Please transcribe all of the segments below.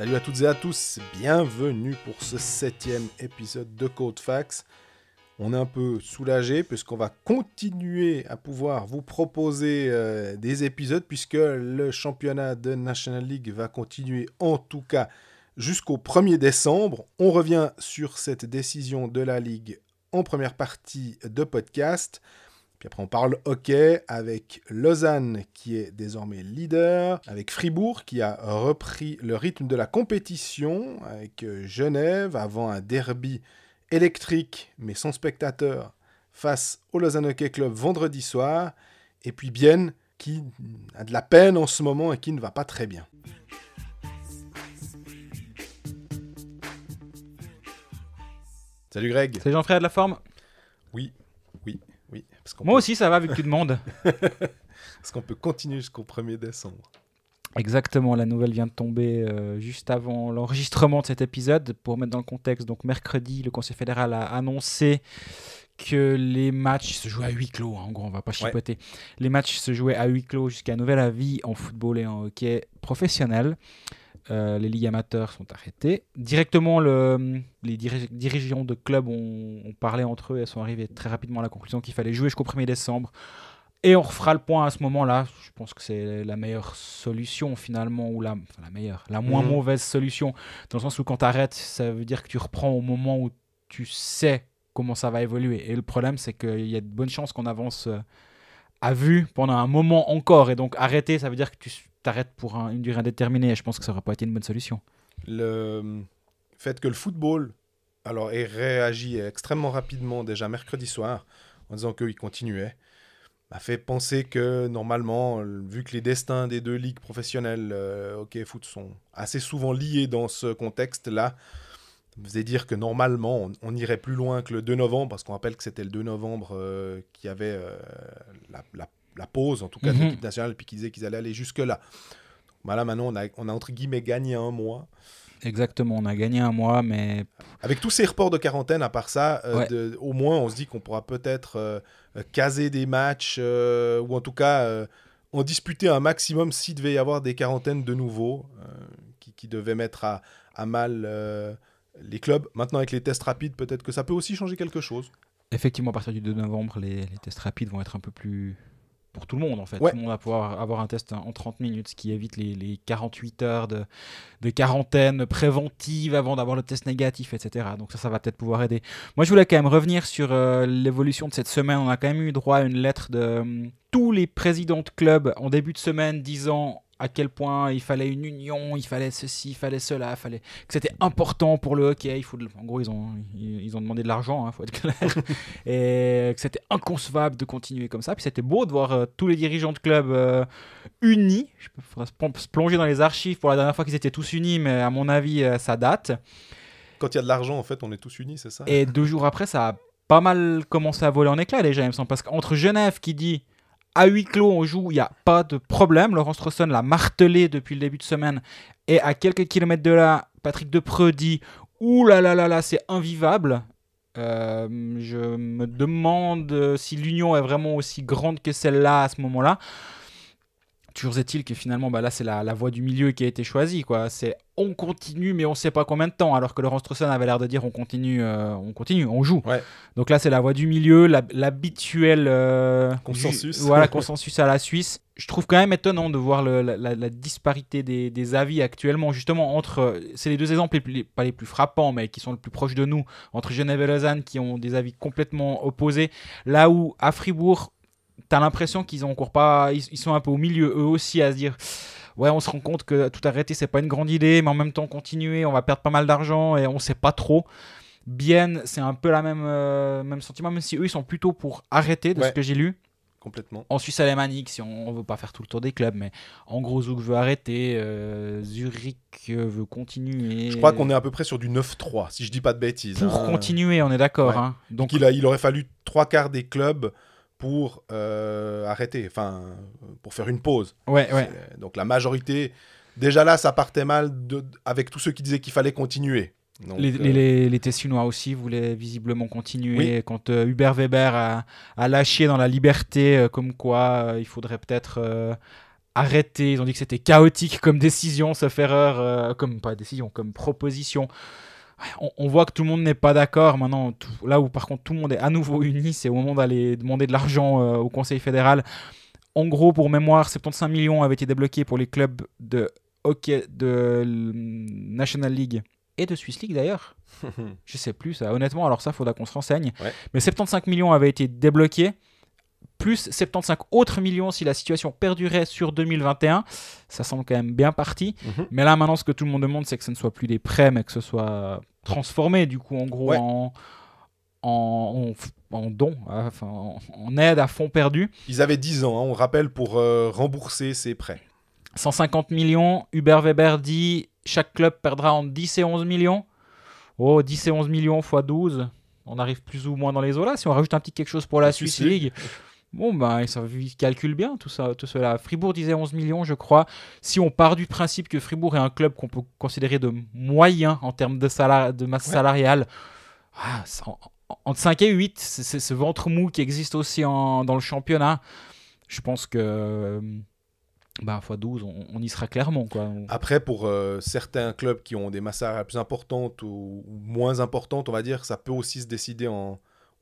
Salut à toutes et à tous, bienvenue pour ce 7e épisode de Codefax. On est un peu soulagé puisqu'on va continuer à pouvoir vous proposer des épisodes puisque le championnat de National League va continuer en tout cas jusqu'au 1er décembre. On revient sur cette décision de la Ligue en première partie de podcast. Puis après, on parle hockey avec Lausanne qui est désormais leader, avec Fribourg qui a repris le rythme de la compétition, avec Genève avant un derby électrique mais sans spectateurs face au Lausanne Hockey Club vendredi soir, et puis Bienne qui a de la peine en ce moment et qui ne va pas très bien. Salut Greg. Salut Jean-Frère, de la forme? Oui. Moi aussi, ça va vu que tu demandes. Parce qu'on peut continuer jusqu'au 1er décembre. Exactement, la nouvelle vient de tomber juste avant l'enregistrement de cet épisode. Pour mettre dans le contexte, donc mercredi, le Conseil fédéral a annoncé que les matchs se jouaient à huis clos. En gros, on va pas chipoter. Ouais. Les matchs se jouaient à huis clos jusqu'à nouvel avis en football et en hockey professionnel. Les ligues amateurs sont arrêtées. Directement, les dirigeants de clubs ont parlé entre eux et sont arrivés très rapidement à la conclusion qu'il fallait jouer jusqu'au 1er décembre. Et on refera le point à ce moment-là. Je pense que c'est la meilleure solution finalement, ou la moins mauvaise solution, dans le sens où quand tu arrêtes, ça veut dire que tu reprends au moment où tu sais comment ça va évoluer. Et le problème, c'est qu'il y a de bonnes chances qu'on avance à vue pendant un moment encore. Et donc arrêter, ça veut dire que tu t'arrêtes pour une durée indéterminée. Et je pense que ça n'aurait pas été une bonne solution. Le fait que le football ait réagi extrêmement rapidement déjà mercredi soir en disant qu'il continuait m'a fait penser que normalement, vu que les destins des deux ligues professionnelles hockey et foot sont assez souvent liés dans ce contexte-là, ça me faisait dire que normalement on irait plus loin que le 2 novembre, parce qu'on rappelle que c'était le 2 novembre qui avait la pause, en tout cas de l'équipe nationale, puis qu'ils disaient qu'ils allaient aller jusque-là. Bah là, maintenant, on a entre guillemets gagné un mois. Exactement, on a gagné un mois, mais... Avec tous ces reports de quarantaine, à part ça, au moins, on se dit qu'on pourra peut-être caser des matchs, ou en tout cas, en disputer un maximum s'il devait y avoir des quarantaines de nouveau, qui devaient mettre à mal les clubs. Maintenant, avec les tests rapides, peut-être que ça peut aussi changer quelque chose. Effectivement, à partir du 2 novembre, les tests rapides vont être un peu plus... pour tout le monde en fait. Ouais. Tout le monde va pouvoir avoir un test en 30 minutes, ce qui évite les 48 heures de quarantaine préventive avant d'avoir le test négatif, etc. Donc ça va peut-être pouvoir aider. Moi, je voulais quand même revenir sur l'évolution de cette semaine. On a quand même eu droit à une lettre de tous les présidents de clubs en début de semaine disant à quel point il fallait une union, il fallait ceci, il fallait cela, que c'était important pour le hockey. En gros, ils ont demandé de l'argent, faut être clair, et que c'était inconcevable de continuer comme ça. Puis c'était beau de voir tous les dirigeants de clubs unis. Il faudra se plonger dans les archives pour la dernière fois qu'ils étaient tous unis, mais à mon avis, ça date. Quand il y a de l'argent, en fait, on est tous unis, c'est ça? Et 2 jours après, ça a pas mal commencé à voler en éclats déjà, il me semble, parce qu'entre Genève qui dit à huis clos, on joue, il n'y a pas de problème. Laurent Strawson l'a martelé depuis le début de semaine. Et à quelques kilomètres de là, Patrick Depreux dit « Ouh là là là là, c'est invivable ». Je me demande si l'union est vraiment aussi grande que celle-là à ce moment-là. Toujours est-il que finalement, là, c'est la voie du milieu qui a été choisie, quoi. C'est on continue, mais on ne sait pas combien de temps. Alors que Laurent Strawson avait l'air de dire on continue, on joue. Ouais. Donc là, c'est la voie du milieu, l'habituel consensus. Consensus à la Suisse. Je trouve quand même étonnant de voir la disparité des avis actuellement, justement, entre... C'est les 2 exemples, pas les plus frappants, mais qui sont le plus proches de nous, entre Genève et Lausanne, qui ont des avis complètement opposés. Là où, à Fribourg, t'as l'impression qu'ils ont encore pas... Ils sont un peu au milieu, eux aussi, à se dire... Ouais, on se rend compte que tout arrêter, c'est pas une grande idée, mais en même temps, continuer, on va perdre pas mal d'argent et on sait pas trop. Bienne, c'est un peu la même sentiment, même si eux, ils sont plutôt pour arrêter, de ce que j'ai lu. Complètement. En Suisse alémanique, si on veut pas faire tout le tour des clubs, mais en gros, Zouk veut arrêter, Zurich veut continuer. Je crois qu'on est à peu près sur du 9-3, si je dis pas de bêtises. Pour continuer, on est d'accord. Ouais. Donc il aurait fallu 3/4 des clubs pour arrêter, pour faire une pause. Ouais. Donc la majorité, déjà là, ça partait mal avec tous ceux qui disaient qu'il fallait continuer. Donc, les Tessinois aussi voulaient visiblement continuer. Oui. Quand Hubert Weber a lâché dans la liberté, comme quoi il faudrait peut-être arrêté. Ils ont dit que c'était chaotique comme décision, sauf erreur, comme proposition. On voit que tout le monde n'est pas d'accord. Maintenant, là où par contre tout le monde est à nouveau uni, c'est au moment d'aller demander de l'argent au Conseil fédéral. En gros, pour mémoire, 75 millions avaient été débloqués pour les clubs de hockey de National League et de Swiss League d'ailleurs. Je sais plus ça. Honnêtement, alors ça, il faudra qu'on se renseigne. Ouais. Mais 75 millions avaient été débloqués, plus 75 autres millions si la situation perdurait sur 2021. Ça semble quand même bien parti. Mais là, maintenant, ce que tout le monde demande, c'est que ce ne soit plus des prêts, mais que ce soit transformé, du coup, en gros, en dons, enfin, en aide à fonds perdus. Ils avaient 10 ans, on rappelle, pour rembourser ces prêts. 150 millions, Hubert Weber dit chaque club perdra entre 10 et 11 millions. Oh, 10 et 11 millions x 12, on arrive plus ou moins dans les eaux là. Si on rajoute un petit quelque chose pour la Swiss League, bon, ben, ça calcule bien tout cela. Fribourg disait 11 millions, je crois. Si on part du principe que Fribourg est un club qu'on peut considérer de moyen en termes de masse salariale, entre 5 et 8, c'est ce ventre mou qui existe aussi dans le championnat. Je pense que x12, on y sera clairement, quoi. Après, pour certains clubs qui ont des masses salariales plus importantes ou moins importantes, on va dire, ça peut aussi se décider au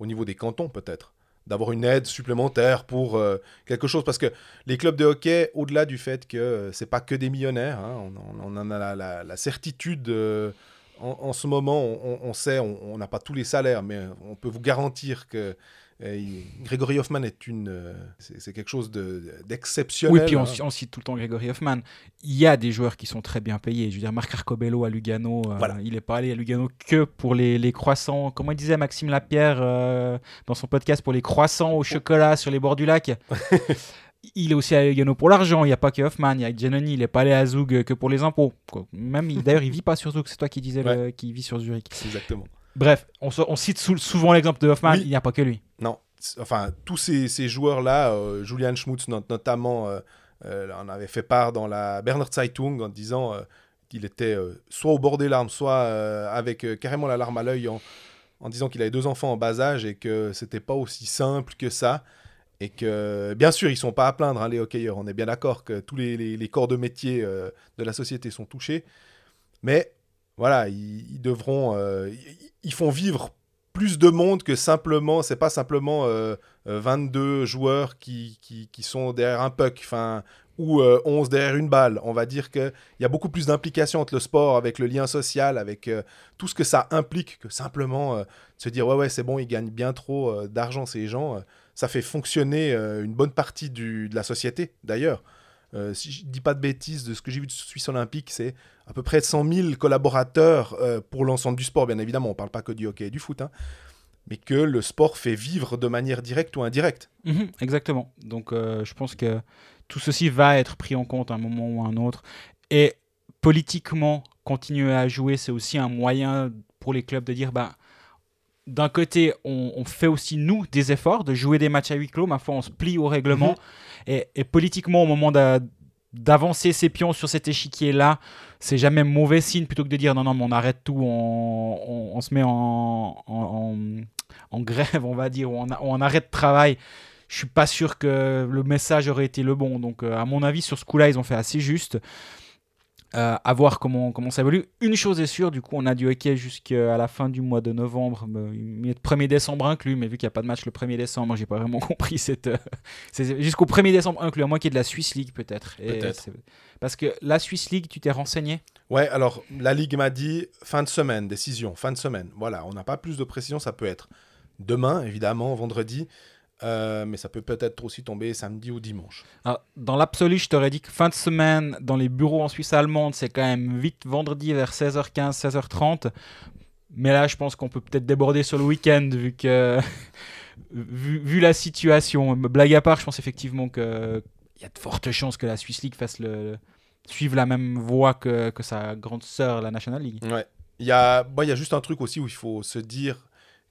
niveau des cantons, peut-être. D'avoir une aide supplémentaire pour quelque chose. Parce que les clubs de hockey, au-delà du fait que c'est pas que des millionnaires, hein, on en a la certitude. En ce moment, on sait, on n'a pas tous les salaires, mais on peut vous garantir que Grégory Hoffman c'est quelque chose d'exceptionnel. Oui, puis on cite tout le temps Grégory Hoffman. Il y a des joueurs qui sont très bien payés. Je veux dire, Marc Arcobello à Lugano, il n'est pas allé à Lugano que pour les croissants. Comment il disait Maxime Lapierre dans son podcast, pour les croissants au chocolat sur les bords du lac. Il est aussi à Lugano pour l'argent. Il n'y a pas que Hoffman, il y a Giannoni. Il n'est pas allé à Zug que pour les impôts. D'ailleurs, il ne vit pas sur Zug. C'est toi qui disais qu'il vit sur Zurich. Exactement. Bref, on cite souvent l'exemple de Hoffman. Oui. Il n'y a pas que lui. Non, enfin, tous ces joueurs-là, Julian Schmutz notamment, en avait fait part dans la Berner Zeitung en disant qu'il était soit au bord des larmes, soit avec carrément la larme à l'œil en disant qu'il avait 2 enfants en bas âge et que c'était pas aussi simple que ça. Et que, bien sûr, ils ne sont pas à plaindre, hein, les hockeyeurs. On est bien d'accord que tous les corps de métier de la société sont touchés. Mais voilà, ils devront... ils font vivre plus de monde que simplement... C'est pas simplement 22 joueurs qui sont derrière un puck, ou 11 derrière une balle. On va dire qu'il y a beaucoup plus d'implication entre le sport, avec le lien social, avec tout ce que ça implique, que simplement se dire « Ouais, c'est bon, ils gagnent bien trop d'argent, ces gens. » Ça fait fonctionner une bonne partie de la société, d'ailleurs. Si je ne dis pas de bêtises, de ce que j'ai vu de Suisse Olympique, c'est à peu près 100 000 collaborateurs pour l'ensemble du sport. Bien évidemment, on ne parle pas que du hockey et du foot, hein, mais que le sport fait vivre de manière directe ou indirecte. Exactement. Donc, je pense que tout ceci va être pris en compte à un moment ou à un autre. Et politiquement, continuer à jouer, c'est aussi un moyen pour les clubs de dire... d'un côté, on fait aussi, nous, des efforts de jouer des matchs à huis clos. Ma foi, on se plie au règlement. Et politiquement, au moment d'avancer ses pions sur cet échiquier-là, c'est jamais mauvais signe plutôt que de dire non, mais on arrête tout, on se met en grève, on va dire, ou on arrête de travail. Je suis pas sûr que le message aurait été le bon. Donc, à mon avis, sur ce coup-là, ils ont fait assez juste. À voir comment ça évolue. Une chose est sûre, du coup, on a du hockey jusqu'à la fin du mois de novembre, le 1er décembre inclus, mais vu qu'il n'y a pas de match le 1er décembre, j'ai pas vraiment compris c'est jusqu'au 1er décembre inclus, à moins qu'il y ait de la Swiss League peut-être. Parce que la Swiss League, tu t'es renseigné ? Ouais, alors la Ligue m'a dit fin de semaine, décision, fin de semaine. Voilà, on n'a pas plus de précision, ça peut être demain, évidemment, vendredi. Mais ça peut peut-être aussi tomber samedi ou dimanche. Alors, dans l'absolu, je t'aurais dit que fin de semaine, dans les bureaux en Suisse allemande, c'est quand même vite vendredi vers 16h15, 16h30. Mais là, je pense qu'on peut peut-être déborder sur le week-end vu la situation. Blague à part, je pense effectivement qu'il y a de fortes chances que la Swiss League suive la même voie que sa grande sœur, la National League. Ouais. Il y a juste un truc aussi où il faut se dire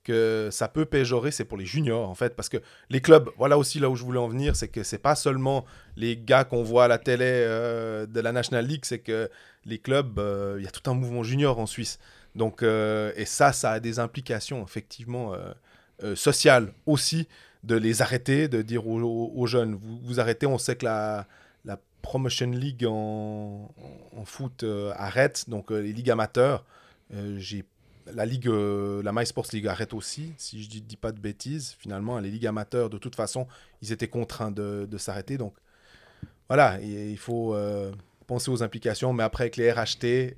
que ça peut péjorer, c'est pour les juniors en fait, parce que les clubs, voilà aussi là où je voulais en venir, c'est que c'est pas seulement les gars qu'on voit à la télé de la National League, c'est que les clubs, il y a tout un mouvement junior en Suisse, donc et ça a des implications effectivement sociales aussi, de les arrêter, de dire aux jeunes, vous arrêtez, on sait que la Promotion League en foot arrête, donc les ligues amateurs. La MySports League arrête aussi, si je dis pas de bêtises. Finalement, les ligues amateurs, de toute façon, ils étaient contraints de s'arrêter. Donc voilà, il faut penser aux implications. Mais après, avec les RHT,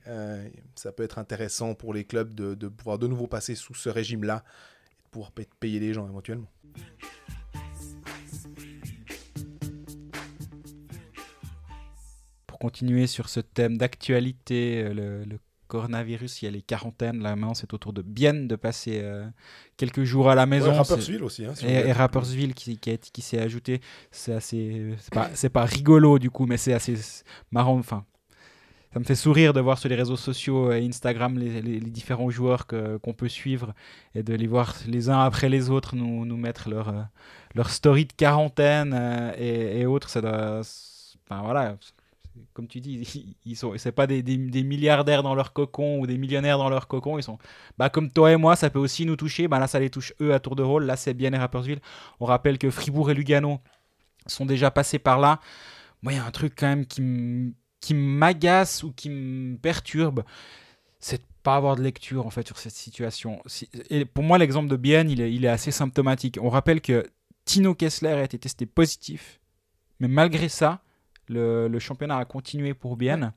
ça peut être intéressant pour les clubs de pouvoir de nouveau passer sous ce régime-là et de pouvoir payer les gens éventuellement. Pour continuer sur ce thème d'actualité, le coronavirus, il y a les quarantaines. Là, maintenant, c'est au tour de Bienne de passer quelques jours à la maison. Ouais, Rapperswil aussi. Hein, et Rapperswil qui s'est ajouté. C'est pas rigolo du coup, mais c'est assez marrant. Enfin, ça me fait sourire de voir sur les réseaux sociaux et Instagram les différents joueurs qu'on peut suivre et de les voir les uns après les autres nous mettre leur story de quarantaine et autres. Ça doit, enfin voilà. Comme tu dis, c'est pas des milliardaires dans leur cocon ou des millionnaires dans leur cocon. Ils sont, comme toi et moi, ça peut aussi nous toucher. Là, ça les touche eux à tour de rôle. Là, c'est Bienne et Rapperswil. On rappelle que Fribourg et Lugano sont déjà passés par là. Moi, il y a un truc quand même qui m'agace ou qui me perturbe, c'est de pas avoir de lecture en fait sur cette situation. Et pour moi, l'exemple de Bienne, il est assez symptomatique. On rappelle que Tino Kessler a été testé positif, mais malgré ça, le championnat a continué pour Bienne.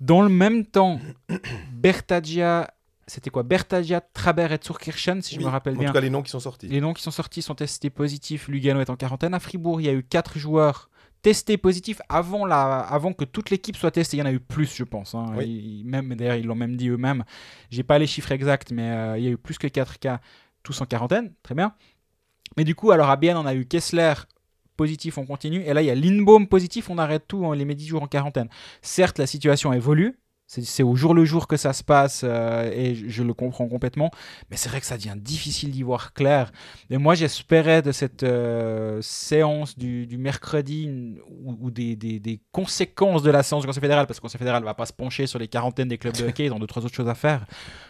Dans le même temps, Bertagia, Traber et Zurkirchen, si je me rappelle bien. En tout cas, les noms qui sont sortis. Les noms qui sont sortis sont testés positifs. Lugano est en quarantaine. À Fribourg, il y a eu 4 joueurs testés positifs avant que toute l'équipe soit testée. Il y en a eu plus, je pense. Hein. Oui. D'ailleurs, ils l'ont même dit eux-mêmes. J'ai pas les chiffres exacts, mais il y a eu plus que 4 cas, tous en quarantaine. Très bien. Mais du coup, alors à Bienne, on a eu Kessler positif, on continue. Et là, il y a Lindbaum positif, on arrête tout, on les met 10 jours en quarantaine. Certes, la situation évolue. C'est au jour le jour que ça se passe et je le comprends complètement. Mais c'est vrai que ça devient difficile d'y voir clair. Et moi, j'espérais de cette séance du mercredi ou des conséquences de la séance du Conseil fédéral, parce que le Conseil fédéral ne va pas se pencher sur les quarantaines des clubs de hockey, ils ont 2-3 autres choses à faire.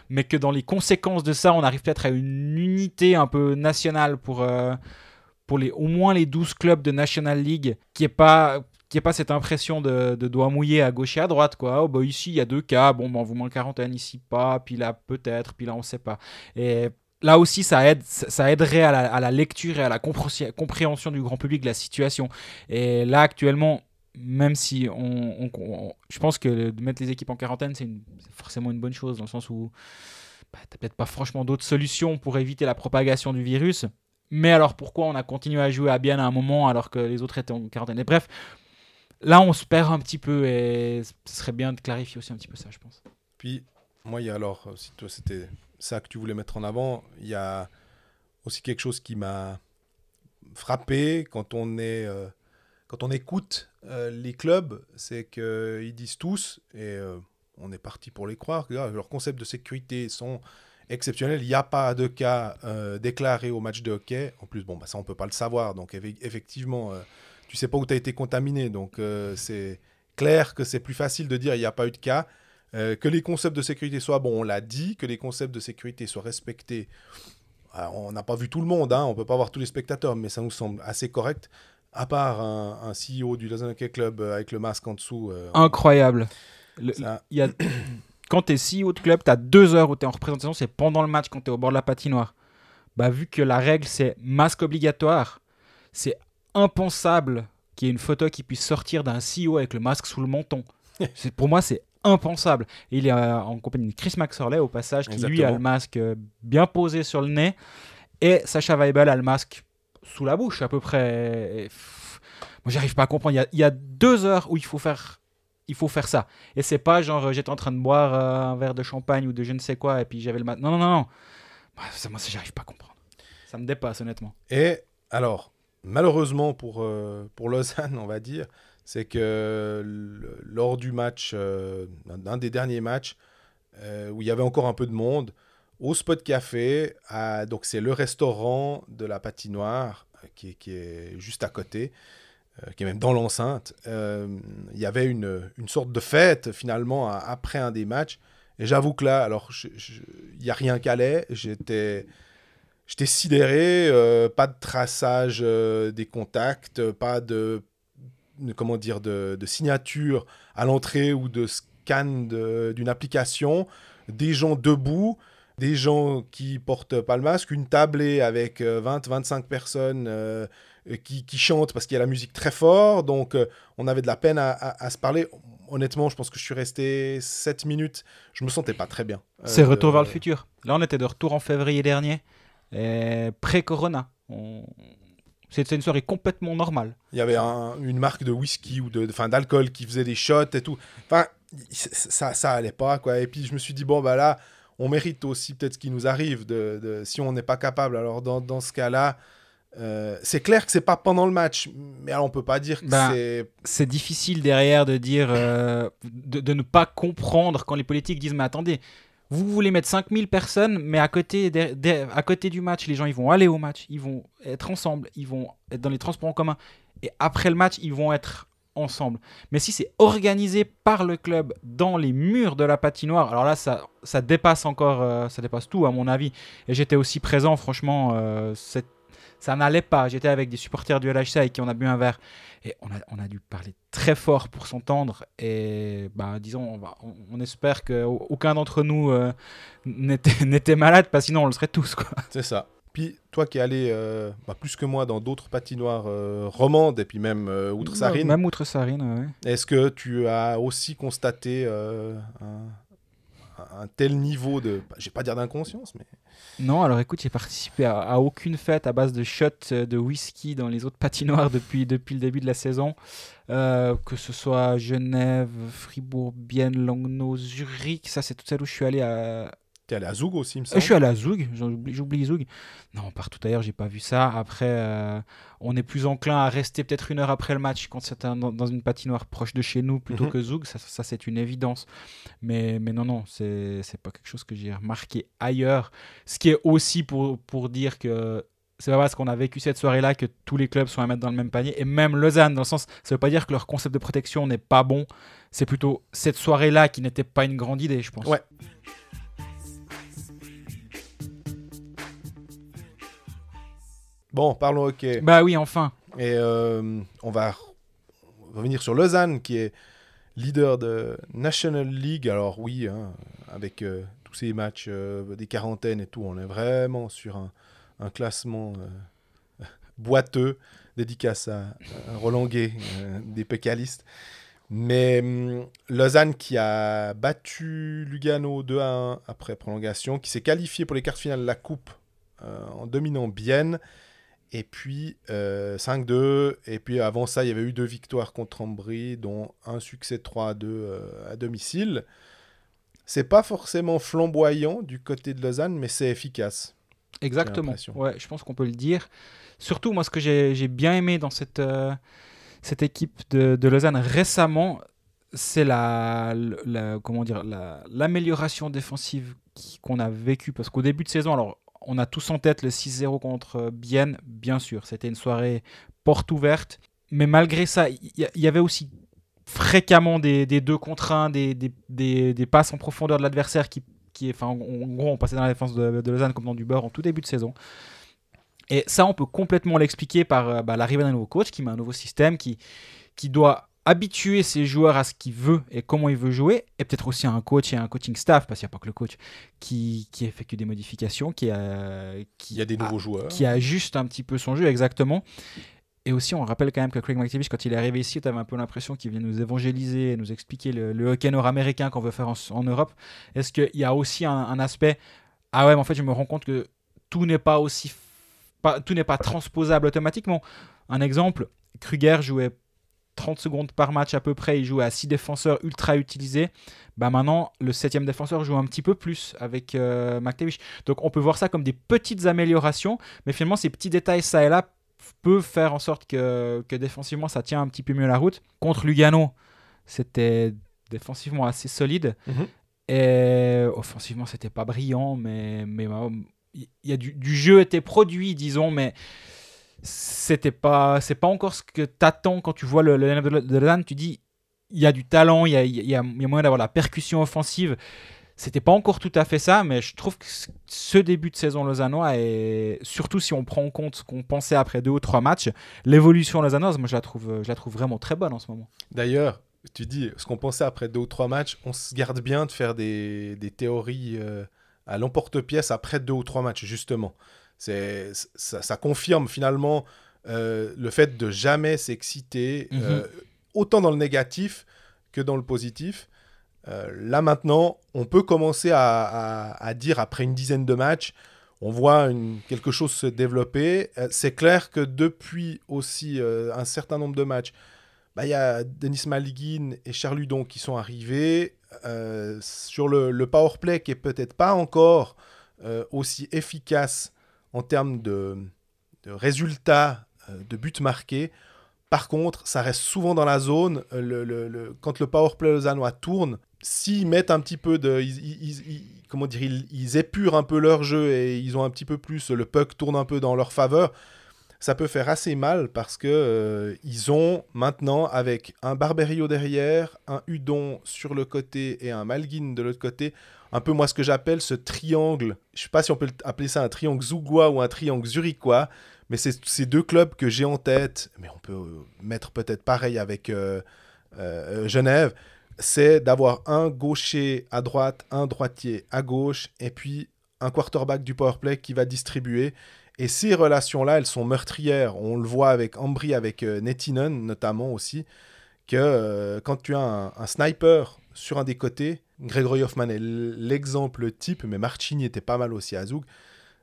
Mais que dans les conséquences de ça, on arrive peut-être à une unité un peu nationale pour au moins les 12 clubs de National League, qui n'est pas cette impression de doigt mouillé à gauche et à droite, quoi. Oh, ici, il y a 2 cas, on vous met en quarantaine, ici pas, puis là peut-être, puis là on ne sait pas. Et là aussi, ça aiderait à la lecture et à la compréhension du grand public de la situation. Et là, actuellement, même si je pense que de mettre les équipes en quarantaine, c'est forcément une bonne chose, dans le sens où t'as peut-être pas franchement d'autres solutions pour éviter la propagation du virus. Mais alors pourquoi on a continué à jouer à Bienne à un moment alors que les autres étaient en quarantaine? Et bref, là on se perd un petit peu et ce serait bien de clarifier aussi un petit peu ça, je pense. Puis, moi, il y a alors, si toi c'était ça que tu voulais mettre en avant, il y a aussi quelque chose qui m'a frappé quand on écoute les clubs, c'est qu'ils disent tous, et on est parti pour les croire, que leurs concepts de sécurité sont exceptionnels. Il n'y a pas de cas déclarés au match de hockey. En plus, ça on peut pas le savoir. Donc effectivement, tu sais pas où tu as été contaminé. Donc c'est clair que c'est plus facile de dire il n'y a pas eu de cas. Que les concepts de sécurité soient bons, on l'a dit. Que les concepts de sécurité soient respectés. Alors, on n'a pas vu tout le monde, hein, on ne peut pas voir tous les spectateurs, mais ça nous semble assez correct. À part un CEO du Lausanne Hockey Club avec le masque en dessous. Incroyable. Quand tu es CEO de club, tu as 2 heures où tu es en représentation, c'est pendant le match quand tu es au bord de la patinoire. Vu que la règle, c'est masque obligatoire, c'est impensable qu'il y ait une photo qui puisse sortir d'un CEO avec le masque sous le menton. Pour moi, c'est impensable. Et il est en compagnie de Chris Maxorley, au passage, qui lui a le masque bien posé sur le nez. Et Sacha Weibel a le masque sous la bouche, à peu près. Moi, j'arrive pas à comprendre. Il y a 2 heures où il faut faire ça. Et c'est pas genre j'étais en train de boire un verre de champagne ou de je ne sais quoi et puis j'avais le masque. Non. Moi, ça, j'arrive pas à comprendre. Ça me dépasse, honnêtement. Et alors, malheureusement pour Lausanne, on va dire, c'est que lors du match, d'un des derniers matchs, où il y avait encore un peu de monde, au Spot Café, donc c'est le restaurant de la patinoire qui est juste à côté, qui est même dans l'enceinte, il y avait une sorte de fête finalement après un des matchs. Et j'avoue que là, alors il n'y a rien qui allait, j'étais sidéré, pas de traçage des contacts, pas de de signature à l'entrée ou de scan d'une application, des gens debout, des gens qui portent pas le masque, une tablée avec 20-25 personnes qui chantent parce qu'il y a la musique très fort, donc on avait de la peine à se parler. Honnêtement, je pense que je suis resté 7 minutes, je me sentais pas très bien. C'est retour vers le futur. Là, on était de retour en février dernier, pré-corona. C'était une soirée complètement normale. Il y avait une marque de whisky ou d'alcool qui faisait des shots et tout. Enfin, ça allait pas, quoi. Et puis je me suis dit, bon, bah là, on mérite aussi peut-être ce qui nous arrive. Si on n'est pas capable, alors dans ce cas-là, c'est clair que c'est pas pendant le match, mais alors on peut pas dire que c'est difficile derrière de dire de ne pas comprendre quand les politiques disent mais attendez, vous voulez mettre 5000 personnes, mais à côté du match, les gens ils vont aller au match, ils vont être ensemble, ils vont être dans les transports en commun, et après le match ils vont être ensemble. Mais si c'est organisé par le club dans les murs de la patinoire, alors là ça dépasse encore, ça dépasse tout à mon avis. Et j'étais aussi présent, franchement, ça n'allait pas. J'étais avec des supporters du LHC avec qui on a bu un verre. Et on a dû parler très fort pour s'entendre. Et disons, on espère qu'aucun d'entre nous n'était malade, parce que sinon on le serait tous, quoi. C'est ça. Puis toi qui es allé plus que moi dans d'autres patinoires romandes et puis même Outre-Sarine. Même Outre-Sarine, oui. Est-ce que tu as aussi constaté un tel niveau de... Je vais pas dire d'inconscience, mais... Non, alors écoute, j'ai participé à aucune fête à base de shots de whisky dans les autres patinoires depuis le début de la saison. Que ce soit Genève, Fribourg, Bienne, Langnau, Zurich, ça c'est toutes celles où je suis allé à... T'es allé à Zug aussi, il me semble. Je suis allé à Zug, j'oublie Zug. Non, partout ailleurs, j'ai pas vu ça. Après, on est plus enclin à rester peut-être une heure après le match quand c'est dans une patinoire proche de chez nous plutôt que Zug. Ça c'est une évidence. Mais non, c'est pas quelque chose que j'ai remarqué ailleurs. Ce qui est aussi pour dire que c'est pas parce qu'on a vécu cette soirée-là que tous les clubs sont à mettre dans le même panier. Et même Lausanne, dans le sens, ça veut pas dire que leur concept de protection n'est pas bon. C'est plutôt cette soirée-là qui n'était pas une grande idée, je pense. Ouais. Bon, parlons hockey. Bah oui, enfin. Et on va revenir sur Lausanne, qui est leader de National League. Alors oui, avec tous ces matchs, des quarantaines et tout, on est vraiment sur un classement boiteux, dédicace à Roland Gay, des pécalistes. Mais Lausanne qui a battu Lugano 2-1 après prolongation, qui s'est qualifié pour les quarts finales de la Coupe en dominant Bienne. Et puis 5-2, et puis avant ça il y avait eu 2 victoires contre Ambry, dont un succès 3-2 à domicile. C'est pas forcément flamboyant du côté de Lausanne, mais c'est efficace. Exactement, ouais, je pense qu'on peut le dire. Surtout moi ce que j'ai bien aimé dans cette équipe de Lausanne récemment, c'est l'amélioration défensive qu'on a vécue, parce qu'au début de saison, alors on a tous en tête le 6-0 contre Bienne, bien sûr. C'était une soirée porte ouverte. Mais malgré ça, il y avait aussi fréquemment des 2 contre 1, des passes en profondeur de l'adversaire en gros, on passait dans la défense de Lausanne comme dans du beurre en tout début de saison. Et ça, on peut complètement l'expliquer par l'arrivée d'un nouveau coach qui met un nouveau système, qui doit habituer ses joueurs à ce qu'il veut et comment il veut jouer, et peut-être aussi un coach et un coaching staff, parce qu'il n'y a pas que le coach qui effectue des modifications, il y a des nouveaux joueurs, qui ajuste un petit peu son jeu, exactement. Et aussi, on rappelle quand même que Craig McTavish, quand il est arrivé ici, tu avais un peu l'impression qu'il vient nous évangéliser et nous expliquer le hockey nord-américain qu'on veut faire en Europe. Est-ce qu'il y a aussi un aspect, ah ouais, mais en fait, je me rends compte que tout n'est pas transposable automatiquement. Un exemple, Kruger jouait 30 secondes par match à peu près, il joue à 6 défenseurs ultra utilisés. Maintenant, le 7e défenseur joue un petit peu plus avec McTavish. Donc on peut voir ça comme des petites améliorations, mais finalement ces petits détails ça et là peuvent faire en sorte que défensivement ça tient un petit peu mieux la route. Contre Lugano, c'était défensivement assez solide. Et offensivement c'était pas brillant, mais il y a du jeu était produit, disons, mais c'est pas encore ce que t'attends quand tu vois le line-up de Lausanne. Tu dis il y a du talent, il y a moyen d'avoir la percussion offensive. C'était pas encore tout à fait ça, mais je trouve que ce début de saison lausannois, et surtout si on prend en compte ce qu'on pensait après 2 ou 3 matchs, l'évolution lausannoise, moi je la trouve vraiment très bonne en ce moment. D'ailleurs, tu dis ce qu'on pensait après 2 ou 3 matchs, on se garde bien de faire des théories à l'emporte-pièce après 2 ou 3 matchs, justement. Ça confirme finalement le fait de jamais s'exciter, autant dans le négatif que dans le positif. Là maintenant, on peut commencer à dire après une dizaine de matchs, on voit quelque chose se développer. C'est clair que depuis aussi un certain nombre de matchs, y a Denis Malgin et Charles Hudon qui sont arrivés sur le powerplay qui est peut-être pas encore aussi efficace en termes de résultats, de buts marqués. Par contre, ça reste souvent dans la zone. Quand le powerplay lausannois tourne, s'ils mettent un petit peu de... Ils épurent un peu leur jeu et ils ont un petit peu plus... Le puck tourne un peu dans leur faveur. Ça peut faire assez mal parce que ils ont maintenant, avec un Barberio derrière, un Hudon sur le côté et un Malgin de l'autre côté, un peu moi ce que j'appelle ce triangle. Je ne sais pas si on peut appeler ça un triangle zougois ou un triangle zurichois, mais c'est ces 2 clubs que j'ai en tête, mais on peut mettre peut-être pareil avec Genève, c'est d'avoir un gaucher à droite, un droitier à gauche, et puis un quarterback du powerplay qui va distribuer. Et ces relations-là, elles sont meurtrières. On le voit avec Ambry, avec Nettinen notamment aussi, que quand tu as un sniper sur un des côtés, Gregory Hoffman est l'exemple type, mais Marchini était pas mal aussi à Zug,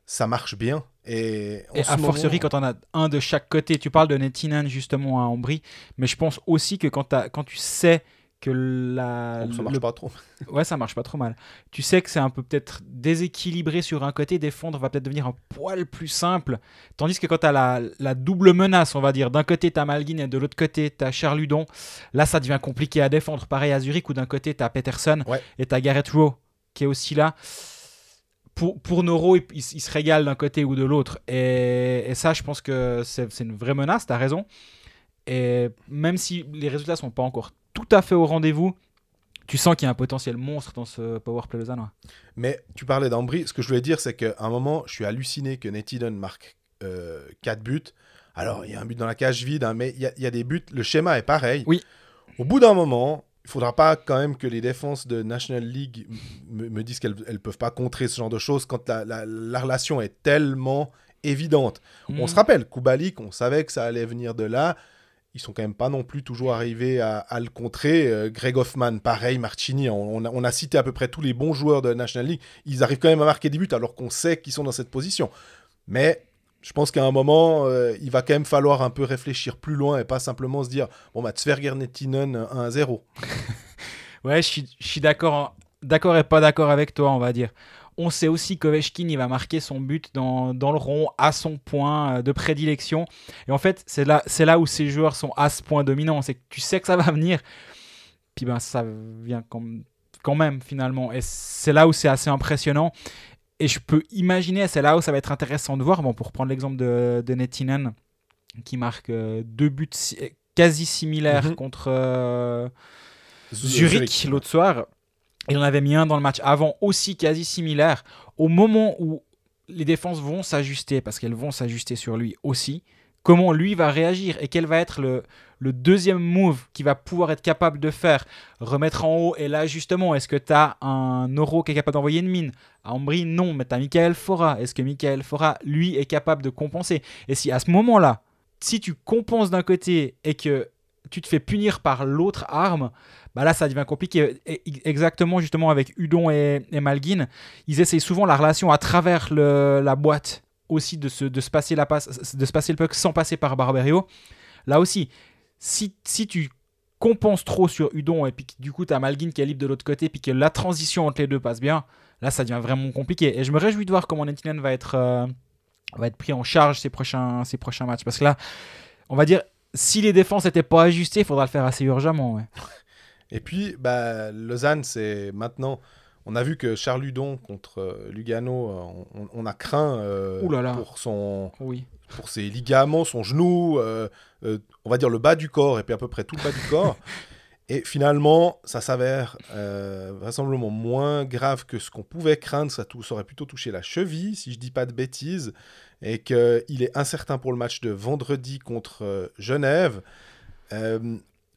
ça marche bien. Et à fortiori, quand on a un de chaque côté, tu parles de Nettinen justement à Ambry, mais je pense aussi que quand tu sais que ça marche pas trop. Ouais, ça marche pas trop mal. Tu sais que c'est un peu peut-être déséquilibré sur un côté, défendre va peut-être devenir un poil plus simple. Tandis que quand tu as la double menace, on va dire, d'un côté tu as Malgin et de l'autre côté tu as Charles Hudon, là ça devient compliqué à défendre. Pareil à Zurich où d'un côté tu as Peterson et tu as Garrett Rowe qui est aussi là. Pour Noro, il se régale d'un côté ou de l'autre. Et ça, je pense que c'est une vraie menace, tu as raison. Et même si les résultats sont pas encore tout à fait au rendez-vous, tu sens qu'il y a un potentiel monstre dans ce powerplay lausannois. Mais tu parlais d'Ambry, ce que je voulais dire, c'est qu'à un moment, je suis halluciné que Nettinen marque 4 buts. Alors, il y a un but dans la cage vide, hein, mais il y a des buts, le schéma est pareil. Oui. Au bout d'un moment, il ne faudra pas quand même que les défenses de National League me disent qu'elles ne peuvent pas contrer ce genre de choses quand la relation est tellement évidente. On se rappelle, Kubalik, on savait que ça allait venir de là. Ils sont quand même pas non plus toujours arrivés à le contrer. Greg Hoffman, pareil, Marchini, on a cité à peu près tous les bons joueurs de la National League. Ils arrivent quand même à marquer des buts alors qu'on sait qu'ils sont dans cette position. Mais je pense qu'à un moment, il va quand même falloir un peu réfléchir plus loin et pas simplement se dire « Bon, bah, Sverger Nettinen 1-0 ». Ouais, je suis d'accord et pas d'accord avec toi, on va dire. On sait aussi qu'Ovechkin, il va marquer son but dans le rond à son point de prédilection. Et en fait, c'est là où ces joueurs sont à ce point dominant. C'est que tu sais que ça va venir. Puis ben, ça vient quand même, finalement. Et c'est là où c'est assez impressionnant. Et je peux imaginer, c'est là où ça va être intéressant de voir. Bon, pour prendre l'exemple de Nettinen, qui marque 2 buts quasi similaires contre Zurich l'autre soir. Il en avait mis un dans le match avant, aussi quasi similaire. Au moment où les défenses vont s'ajuster, parce qu'elles vont s'ajuster sur lui aussi, comment lui va réagir et quel va être le deuxième move qu'il va pouvoir être capable de faire, remettre en haut. Et là, justement, est-ce que tu as un Noro qui est capable d'envoyer une mine? À Ambry, non, mais tu as Michael Fora. Est-ce que Michael Fora, lui, est capable de compenser? Et si à ce moment-là, si tu compenses d'un côté et que tu te fais punir par l'autre arme, bah là ça devient compliqué. Exactement, justement, avec Hudon et Malgin, ils essayent souvent la relation à travers la boîte aussi de se passer le puck sans passer par Barberio. Là aussi, si tu compenses trop sur Hudon et puis du coup tu as Malgin qui est libre de l'autre côté puis que la transition entre les deux passe bien, là ça devient vraiment compliqué. Et je me réjouis de voir comment Nettinen va être pris en charge ces prochains matchs, parce que là, on va dire, si les défenses n'étaient pas ajustées, il faudra le faire assez urgemment. Ouais. Et puis, Lausanne, c'est maintenant... On a vu que Charles Hudon contre Lugano, on a craint pour ses ligaments, son genou, on va dire le bas du corps, et puis à peu près tout le bas du corps. Et finalement, ça s'avère vraisemblablement moins grave que ce qu'on pouvait craindre. Ça aurait plutôt touché la cheville, si je dis pas de bêtises, et qu'il est incertain pour le match de vendredi contre Genève.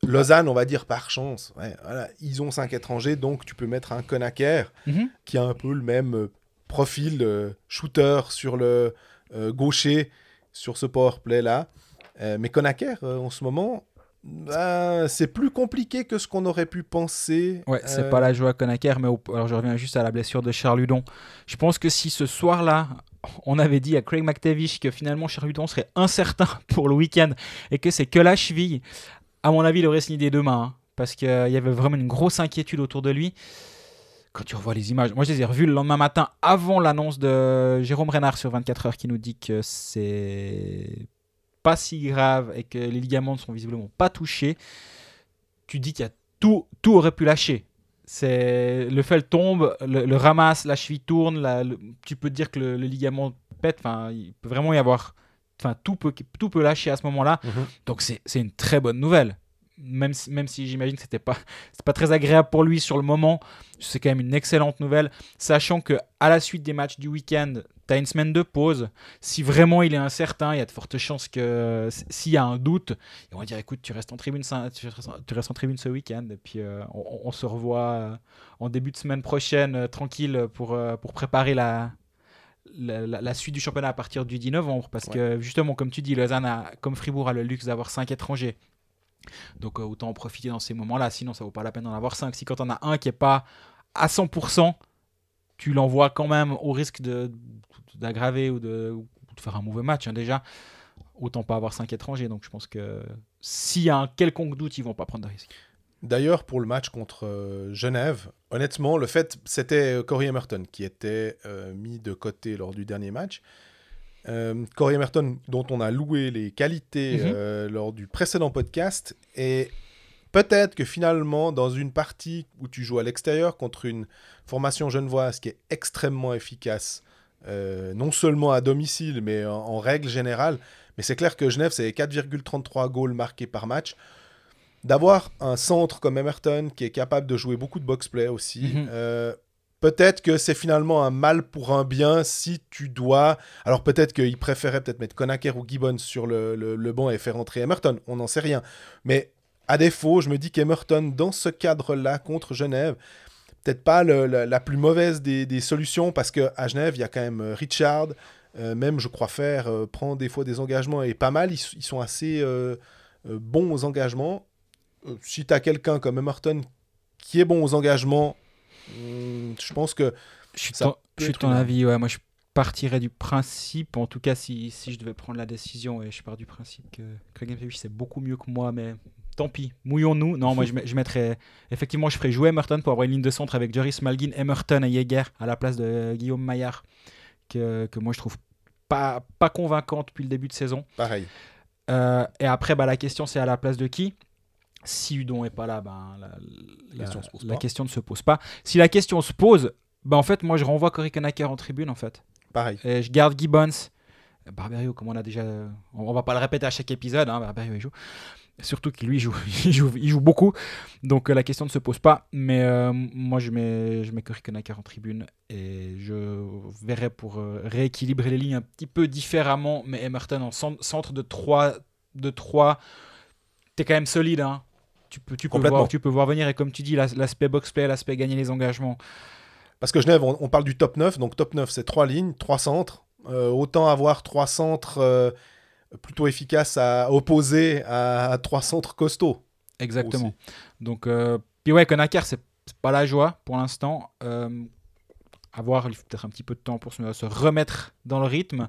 Lausanne, on va dire par chance, voilà, ils ont 5 étrangers, donc tu peux mettre un Conacher qui a un peu le même profil shooter sur le gaucher sur ce powerplay-là. Mais Conacher, en ce moment, c'est plus compliqué que ce qu'on aurait pu penser. Ouais, c'est pas la joie à Conacher, mais alors je reviens juste à la blessure de Charles Hudon. Je pense que si ce soir-là, on avait dit à Craig McTavish que finalement Charles Hudon serait incertain pour le week-end et que c'est que la cheville, à mon avis, il aurait signé des deux mains, parce qu'il y avait vraiment une grosse inquiétude autour de lui. Quand tu revois les images, moi je les ai revues le lendemain matin avant l'annonce de Jérôme Renard sur 24 heures qui nous dit que c'est pas si grave et que les ligaments ne sont visiblement pas touchés. Tu dis qu'il y a tout aurait pu lâcher. Le fel tombe, le ramasse, la cheville tourne, tu peux te dire que le ligament pète. Enfin, il peut vraiment y avoir, tout peut lâcher à ce moment-là. Donc c'est une très bonne nouvelle. Même si j'imagine que c'est pas très agréable pour lui sur le moment, c'est quand même une excellente nouvelle, sachant que à la suite des matchs du week-end, tu as une semaine de pause. Si vraiment il est incertain, il y a de fortes chances que s'il y a un doute, on va dire écoute, tu restes en tribune ce week-end et puis on se revoit en début de semaine prochaine tranquille pour préparer la suite du championnat à partir du 10 novembre, parce que justement, comme tu dis, Lausanne comme Fribourg a le luxe d'avoir 5 étrangers. Donc autant en profiter dans ces moments-là, sinon ça vaut pas la peine d'en avoir 5. Si quand on a un qui est pas à 100%, tu l'envoies quand même au risque d'aggraver ou de faire un mauvais match déjà, autant pas avoir 5 étrangers. Donc je pense que s'il y a un quelconque doute, ils vont pas prendre de risque. D'ailleurs, pour le match contre Genève, honnêtement, le fait, c'était Corey Emerton qui était mis de côté lors du dernier match. Corey Emerton, dont on a loué les qualités lors du précédent podcast, et peut-être que finalement, dans une partie où tu joues à l'extérieur contre une formation genevoise qui est extrêmement efficace, non seulement à domicile, mais en règle générale, mais c'est clair que Genève, c'est 4,33 goals marqués par match. D'avoir un centre comme Emerton qui est capable de jouer beaucoup de box-play aussi, peut-être que c'est finalement un mal pour un bien si tu dois... Alors peut-être qu'il préférait mettre Conacher ou Gibbons sur le banc et faire entrer Emerton, on n'en sait rien. Mais à défaut, je me dis qu'Emerton, dans ce cadre-là, contre Genève, peut-être pas la plus mauvaise des solutions, parce qu'à Genève, il y a quand même Richard, même je crois prend des fois des engagements, et pas mal, ils sont assez bons aux engagements. Si tu as quelqu'un comme Emerton qui est bon aux engagements, je pense que je suis ton avis. Ouais, moi je partirais du principe, en tout cas si je devais prendre la décision, et je pars du principe que Craig McTavish c'est beaucoup mieux que moi, mais tant pis, mouillons-nous. Non, moi je mettrais, effectivement je ferais jouer Emerton pour avoir une ligne de centre avec Joris Malgin, Emerton et Jäger à la place de Guillaume Maillard, que moi je trouve pas convaincant depuis le début de saison. Pareil. Et après la question c'est à la place de qui? Si Hudon n'est pas là, la question ne se pose pas. Si la question se pose, en fait, moi, je renvoie Corey Conacher en tribune, en fait. Pareil. Et je garde Gibbons. Barberio, comme on a déjà... On va pas le répéter à chaque épisode, Barberio, il joue. Surtout qu'il lui, il joue beaucoup. Donc, la question ne se pose pas. Mais moi, je mets Corey Conacher en tribune. Et je verrai pour rééquilibrer les lignes un petit peu différemment. Mais Emerton en centre de 3... T'es quand même solide, Tu peux voir venir, et comme tu dis, l'aspect box-play, l'aspect gagner les engagements. Parce que Genève, on parle du top 9, donc top 9, c'est 3 lignes, 3 centres. Autant avoir 3 centres plutôt efficaces à opposer à 3 centres costauds. Exactement. Aussi. Donc, puis ouais, Conacher, c'est pas la joie pour l'instant. Il faut peut-être un petit peu de temps pour se remettre dans le rythme.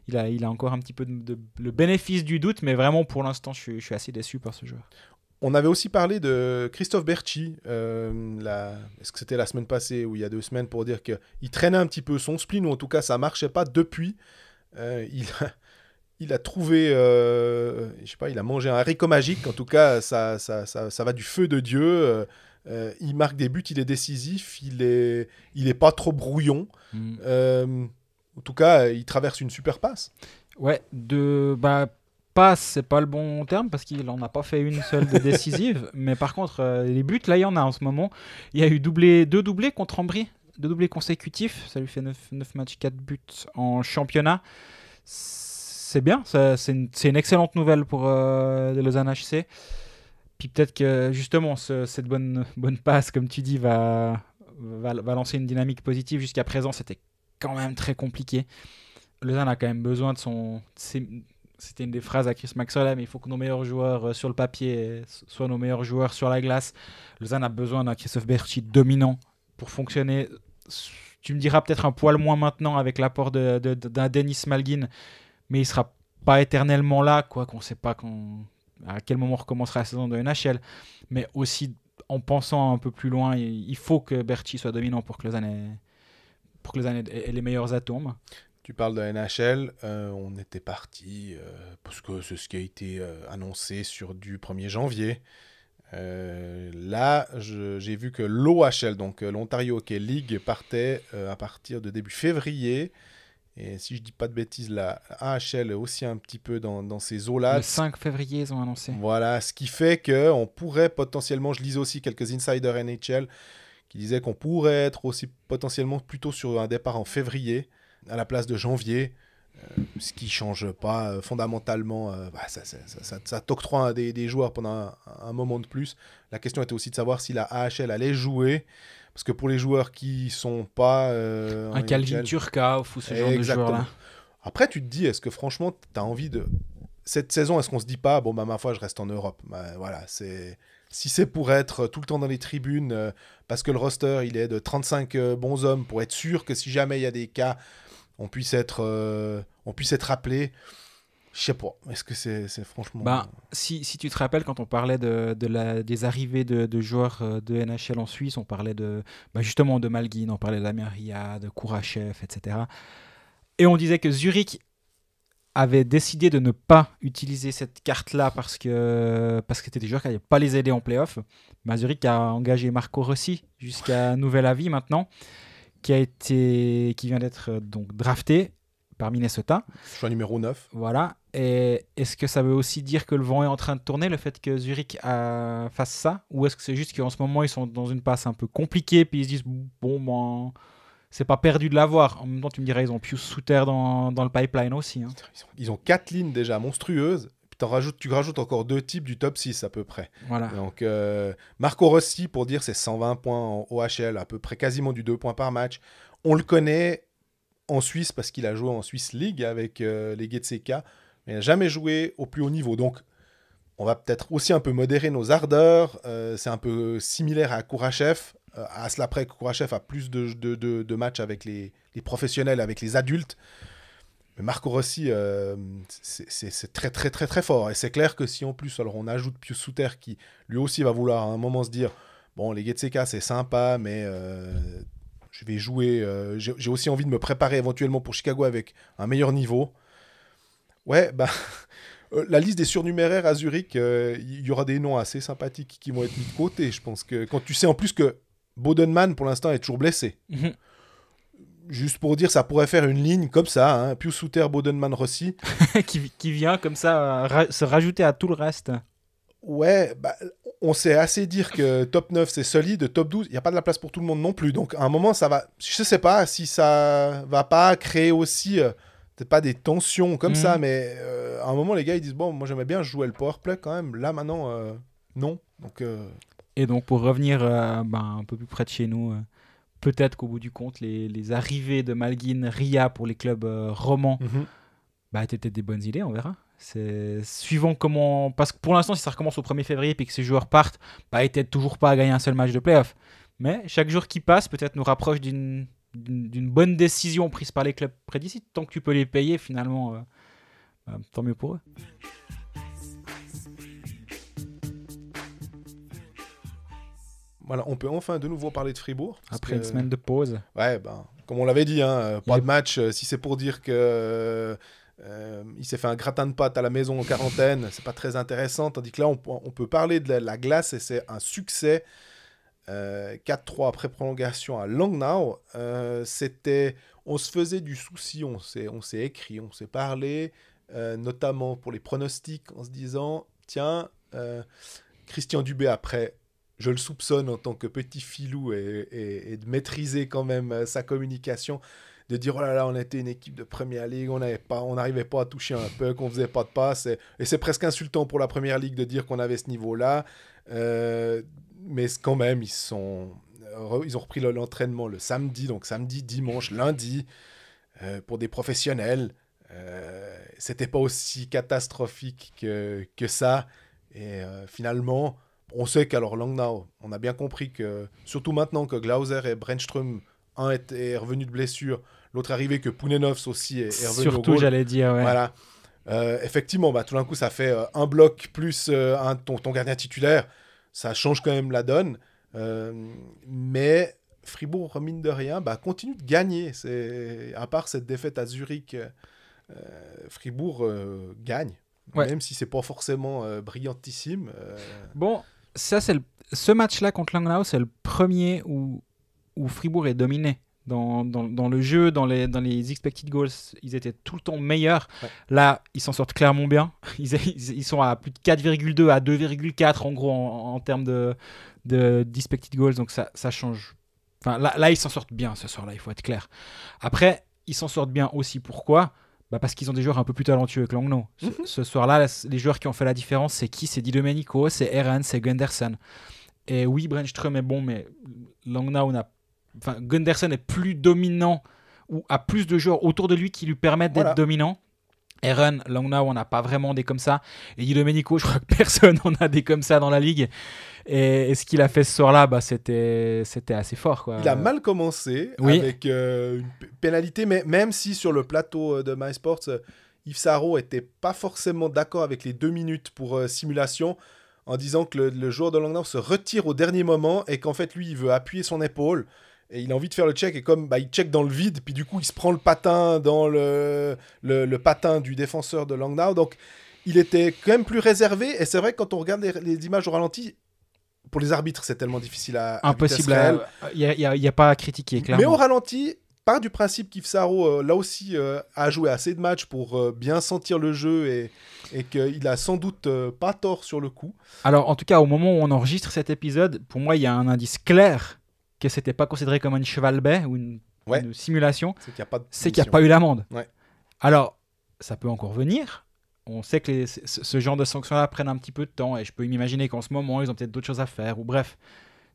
Il a encore un petit peu le bénéfice du doute, mais vraiment pour l'instant, je suis assez déçu par ce joueur. On avait aussi parlé de Christophe Berchi, est-ce que c'était la semaine passée ou il y a 2 semaines, pour dire qu'il traînait un petit peu son spleen, ou en tout cas ça ne marchait pas depuis. Il a trouvé, je sais pas, il a mangé un haricot magique, en tout cas ça va du feu de Dieu. Il marque des buts, il est décisif, il est pas trop brouillon. En tout cas, il traverse une super passe. Ouais, passe, c'est pas le bon terme parce qu'il en a pas fait une seule de décisive. Mais par contre, les buts, là, il y en a en ce moment. Il y a eu deux doublés contre Ambry, 2 doublés consécutifs. Ça lui fait 9 matchs, 4 buts en championnat. C'est bien, c'est une excellente nouvelle pour le Lausanne HC. Puis peut-être que justement, cette bonne passe, comme tu dis, va lancer une dynamique positive. Jusqu'à présent, c'était quand même très compliqué. Lausanne a quand même besoin de son... C'était une des phrases à Chris Maxwell, mais il faut que nos meilleurs joueurs sur le papier soient nos meilleurs joueurs sur la glace. Lausanne a besoin d'un Christophe Berchi dominant pour fonctionner. Tu me diras peut-être un poil moins maintenant avec l'apport d'un Denis Malguin, mais il ne sera pas éternellement là, quoi, qu'on ne sait pas à quel moment recommencera la saison de NHL. Mais aussi, en pensant un peu plus loin, il faut que Berchi soit dominant pour que Lausanne ait les meilleurs atomes. Tu parles de NHL, on était parti, parce que c'est ce qui a été annoncé sur du 1er janvier. Là, j'ai vu que l'OHL, donc l'Ontario Hockey League, partait à partir de début février. Et si je dis pas de bêtises, la AHL est aussi un petit peu dans ces eaux-là. Le 5 février, ils ont annoncé. Voilà, ce qui fait qu'on pourrait potentiellement, je lisais aussi quelques insiders NHL qui disaient qu'on pourrait être aussi potentiellement plutôt sur un départ en février à la place de janvier, ce qui ne change pas fondamentalement. Ça t'octroie des joueurs pendant un moment de plus. La question était aussi de savoir si la AHL allait jouer, parce que pour les joueurs qui ne sont pas... un Calvin Turkov ou ce genre de joueur-là. Après, tu te dis, est-ce que franchement, tu as envie de... Cette saison, est-ce qu'on se dit pas, bon, bah, ma foi, je reste en Europe. Voilà, c'est... Si c'est pour être tout le temps dans les tribunes, parce que le roster, il est de 35 bons hommes, pour être sûr que si jamais il y a des cas, on puisse être appelé. Je sais pas. Est-ce que c'est franchement... Si tu te rappelles, quand on parlait des arrivées de joueurs de NHL en Suisse, on parlait justement de Malguin, on parlait de Lamiaria, de Kourachev, etc. Et on disait que Zurich avait décidé de ne pas utiliser cette carte-là parce que c'était des joueurs qui n'allaient pas les aider en play-off. Zurich a engagé Marco Rossi jusqu'à nouvel avis maintenant, qui vient d'être donc drafté par Minnesota. Choix numéro 9. Voilà. Et est-ce que ça veut aussi dire que le vent est en train de tourner, le fait que Zurich fasse ça? Ou est-ce que c'est juste qu'en ce moment, ils sont dans une passe un peu compliquée, puis ils se disent, bon, c'est pas perdu de l'avoir. En même temps, tu me dirais, ils ont Pius Suter dans le pipeline aussi. Hein. Ils ont 4 lignes déjà monstrueuses. Puis tu rajoutes encore 2 types du top 6 à peu près. Voilà. Donc, Marco Rossi, pour dire, c'est 120 points en OHL, à peu près quasiment du 2 points par match. On le connaît en Suisse parce qu'il a joué en Swiss League avec les Getseka, mais il n'a jamais joué au plus haut niveau. Donc, on va peut-être aussi un peu modérer nos ardeurs. C'est un peu similaire à Kourachev. À cela près, Kourachev a plus de matchs avec les professionnels, avec les adultes. Mais Marco Rossi, c'est très, très, très, très fort. Et c'est clair que si en plus, alors on ajoute Pius Suter qui, lui aussi, va vouloir à un moment se dire bon, les Getseka, c'est sympa, mais je vais jouer. J'ai aussi envie de me préparer éventuellement pour Chicago avec un meilleur niveau. Ouais, la liste des surnuméraires à Zurich, il y aura des noms assez sympathiques qui vont être mis de côté. Je pense que quand tu sais en plus que Bodenman, pour l'instant, est toujours blessé. Mm-hmm. Juste pour dire, ça pourrait faire une ligne comme ça, hein, Pius Suter, Bodenman, Rossi. qui vient comme ça se rajouter à tout le reste. Ouais, on sait assez dire que top 9, c'est solide. Top 12, il n'y a pas de la place pour tout le monde non plus. Donc, à un moment, ça va... Je sais pas si ça va pas créer aussi... peut-être pas des tensions comme ça, mais à un moment, les gars, ils disent, bon, moi, j'aimais bien jouer le powerplay quand même. Là, maintenant, non. Donc, Et donc, pour revenir un peu plus près de chez nous, peut-être qu'au bout du compte, les arrivées de Malguin, Ria pour les clubs romans, étaient des bonnes idées, on verra. C'est suivant comment... Parce que pour l'instant, si ça recommence au 1er février et que ces joueurs partent, ils t'aident toujours pas à gagner un seul match de play-off. Mais chaque jour qui passe, peut-être nous rapproche d'une bonne décision prise par les clubs près d'ici. Tant que tu peux les payer, finalement, tant mieux pour eux. Voilà, on peut enfin de nouveau parler de Fribourg. Après une semaine de pause. Ouais, comme on l'avait dit, pas de match. Si c'est pour dire que il s'est fait un gratin de pâtes à la maison en quarantaine, c'est pas très intéressant. Tandis que là, on peut parler de la glace et c'est un succès. 4-3 après prolongation à Langnau. On se faisait du souci, on s'est écrit, on s'est parlé. notamment pour les pronostics, en se disant, tiens, Christian Dubé, après, je le soupçonne en tant que petit filou et de maîtriser quand même sa communication, de dire, oh là là, on était une équipe de Première Ligue, on n'arrivait pas à toucher un puck, on faisait pas de passes, et c'est presque insultant pour la Première Ligue de dire qu'on avait ce niveau-là, mais quand même, ils ont repris l'entraînement le samedi, donc samedi, dimanche, lundi, pour des professionnels. C'était pas aussi catastrophique que ça, et finalement, on sait qu'alors Langnau, on a bien compris que, surtout maintenant que Glauser et Brännström, un est revenu de blessure, l'autre arrivé, que Pounenovs aussi est revenu Surtout, au goal. j'allais dire, ouais. Voilà. Effectivement, tout d'un coup, ça fait un bloc plus ton gardien titulaire. Ça change quand même la donne. Mais Fribourg, mine de rien, continue de gagner. À part cette défaite à Zurich, Fribourg gagne. Ouais. Même si c'est pas forcément brillantissime. Bon, ça, ce match-là contre Langnau, c'est le premier où Fribourg est dominé. Dans le jeu, dans les expected goals, ils étaient tout le temps meilleurs. Ouais. Là, ils s'en sortent clairement bien. Ils sont à plus de 4,2 à 2,4 en gros en termes d'expected goals. Donc ça change. Enfin, là, ils s'en sortent bien ce soir-là, il faut être clair. Après, ils s'en sortent bien aussi. Pourquoi ? Parce qu'ils ont des joueurs un peu plus talentueux que Langnau. Ce soir-là, les joueurs qui ont fait la différence, c'est qui ? C'est Di Domenico, c'est Eren, c'est Gunderson. Et oui, Brännström est bon, mais Langnau Gunderson est plus dominant ou a plus de joueurs autour de lui qui lui permettent d'être dominant. Eren, Langnau, on n'a pas vraiment des comme ça. Et Di Domenico, je crois que personne n'en a des comme ça dans la ligue. Et ce qu'il a fait ce soir-là, c'était assez fort, quoi. Il a mal commencé avec une pénalité, mais même si sur le plateau de MySports, Yves Sarrault n'était pas forcément d'accord avec les 2 minutes pour simulation, en disant que le joueur de Langnau se retire au dernier moment et qu'en fait, lui, il veut appuyer son épaule. Et il a envie de faire le check, et comme il check dans le vide, puis du coup, il se prend le patin dans le patin du défenseur de Langnau. Donc, il était quand même plus réservé. Et c'est vrai que quand on regarde les images au ralenti, pour les arbitres, c'est tellement difficile à impossible. Il n'y a pas à critiquer, clairement. Mais au ralenti, part du principe qu'Yves Sarrault, là aussi, a joué assez de matchs pour bien sentir le jeu et qu'il a sans doute pas tort sur le coup. Alors, en tout cas, au moment où on enregistre cet épisode, pour moi, il y a un indice clair que c'était pas considéré comme une cheval-baie ou une simulation, c'est qu'il n'y a pas eu d'amende. Ouais. Alors, ça peut encore venir. On sait que ce genre de sanctions-là prennent un petit peu de temps, et je peux m'imaginer qu'en ce moment, ils ont peut-être d'autres choses à faire, ou bref.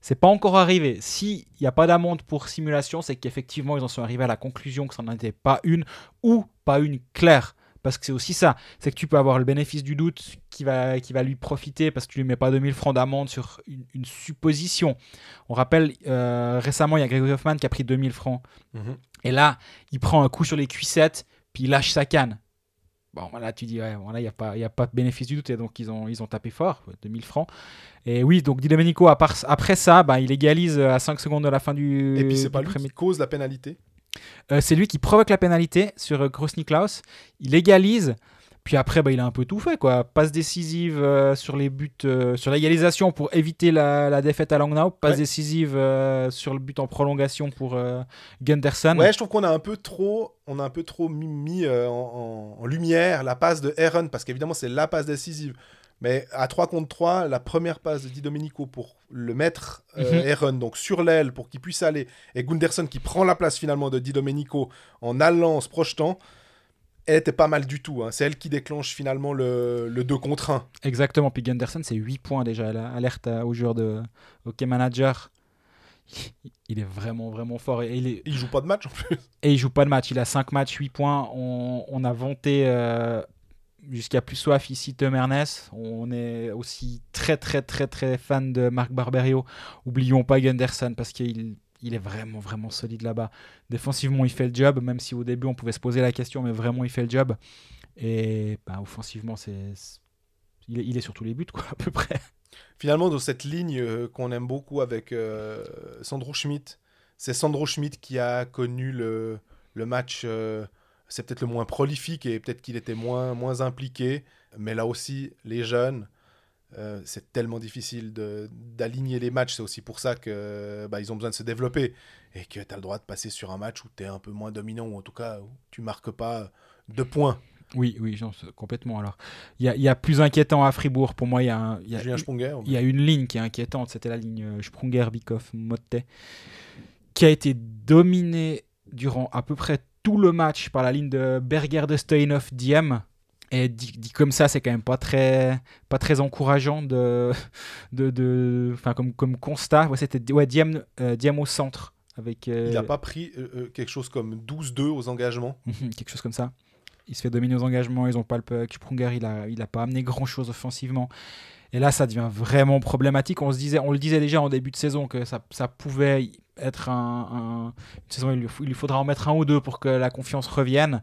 C'est pas encore arrivé. S'il n'y a pas d'amende pour simulation, c'est qu'effectivement, ils en sont arrivés à la conclusion que ça n'en était pas une, ou pas une claire. Parce que c'est aussi ça, c'est que tu peux avoir le bénéfice du doute qui va lui profiter parce que tu lui mets pas 2000 francs d'amende sur une supposition. On rappelle, récemment, il y a Grégory Hoffman qui a pris 2000 francs. Mm-hmm. Et là, il prend un coup sur les cuissettes, puis il lâche sa canne. Bon, là, tu dis, il n'y a pas de bénéfice du doute, et donc ils ont tapé fort, 2000 francs. Et oui, donc Di Domenico, après ça, il égalise à 5 secondes de la fin du... Et puis, c'est pas lui qui cause la pénalité. C'est lui qui provoque la pénalité sur Gross-Niklaus. Il égalise, puis après il a un peu tout fait, quoi. Passe décisive sur les buts, sur l'égalisation pour éviter la défaite à Langnau. Passe décisive sur le but en prolongation pour Gunderson. Ouais, je trouve qu'on a un peu trop mis en lumière la passe de Eren, parce qu'évidemment c'est la passe décisive. Mais à 3 contre 3, la première passe de Di Domenico pour le mettre Eren, donc sur l'aile pour qu'il puisse aller, et Gunderson qui prend la place finalement de Di Domenico en allant, en se projetant, elle était pas mal du tout. Hein. C'est elle qui déclenche finalement le 2 contre 1. Exactement, puis Gunderson c'est 8 points déjà, alerte aux joueurs de Hockey Manager. Il est vraiment, vraiment fort. Il joue pas de match en plus. Et il joue pas de match, il a 5 matchs, 8 points. On a vanté... jusqu'à plus soif ici Tom Ernest. On est aussi très très très très fan de Marc Barberio. Oublions pas Gunderson parce qu'il est vraiment vraiment solide là-bas. Défensivement il fait le job, même si au début on pouvait se poser la question, mais vraiment il fait le job. Et offensivement il est sur tous les buts, quoi, à peu près. Finalement, dans cette ligne qu'on aime beaucoup avec Sandro Schmidt, c'est Sandro Schmidt qui a connu le match... c'est peut-être le moins prolifique et peut-être qu'il était moins impliqué. Mais là aussi, les jeunes, c'est tellement difficile d'aligner les matchs. C'est aussi pour ça qu'ils ont besoin de se développer. Et que tu as le droit de passer sur un match où tu es un peu moins dominant, ou en tout cas où tu marques pas 2 points. Oui, complètement. Alors, il y a plus inquiétant à Fribourg. Pour moi, Julien Sprunger. Il y a une ligne qui est inquiétante. C'était la ligne Sprunger, Bikoff, Motte, qui a été dominée durant à peu près tout le match par la ligne de Berger, de Stoyanov, Diem. Et dit comme ça, c'est quand même pas très encourageant comme constat. Ouais, c'était Diem au centre. Avec, il n'a pas pris quelque chose comme 12-2 aux engagements. Quelque chose comme ça. Il se fait dominer aux engagements, ils n'ont pas le puck. Sprunger, il a pas amené grand-chose offensivement. Et là, ça devient vraiment problématique. On le disait déjà en début de saison que ça pouvait être une saison, il faudra en mettre un ou deux pour que la confiance revienne.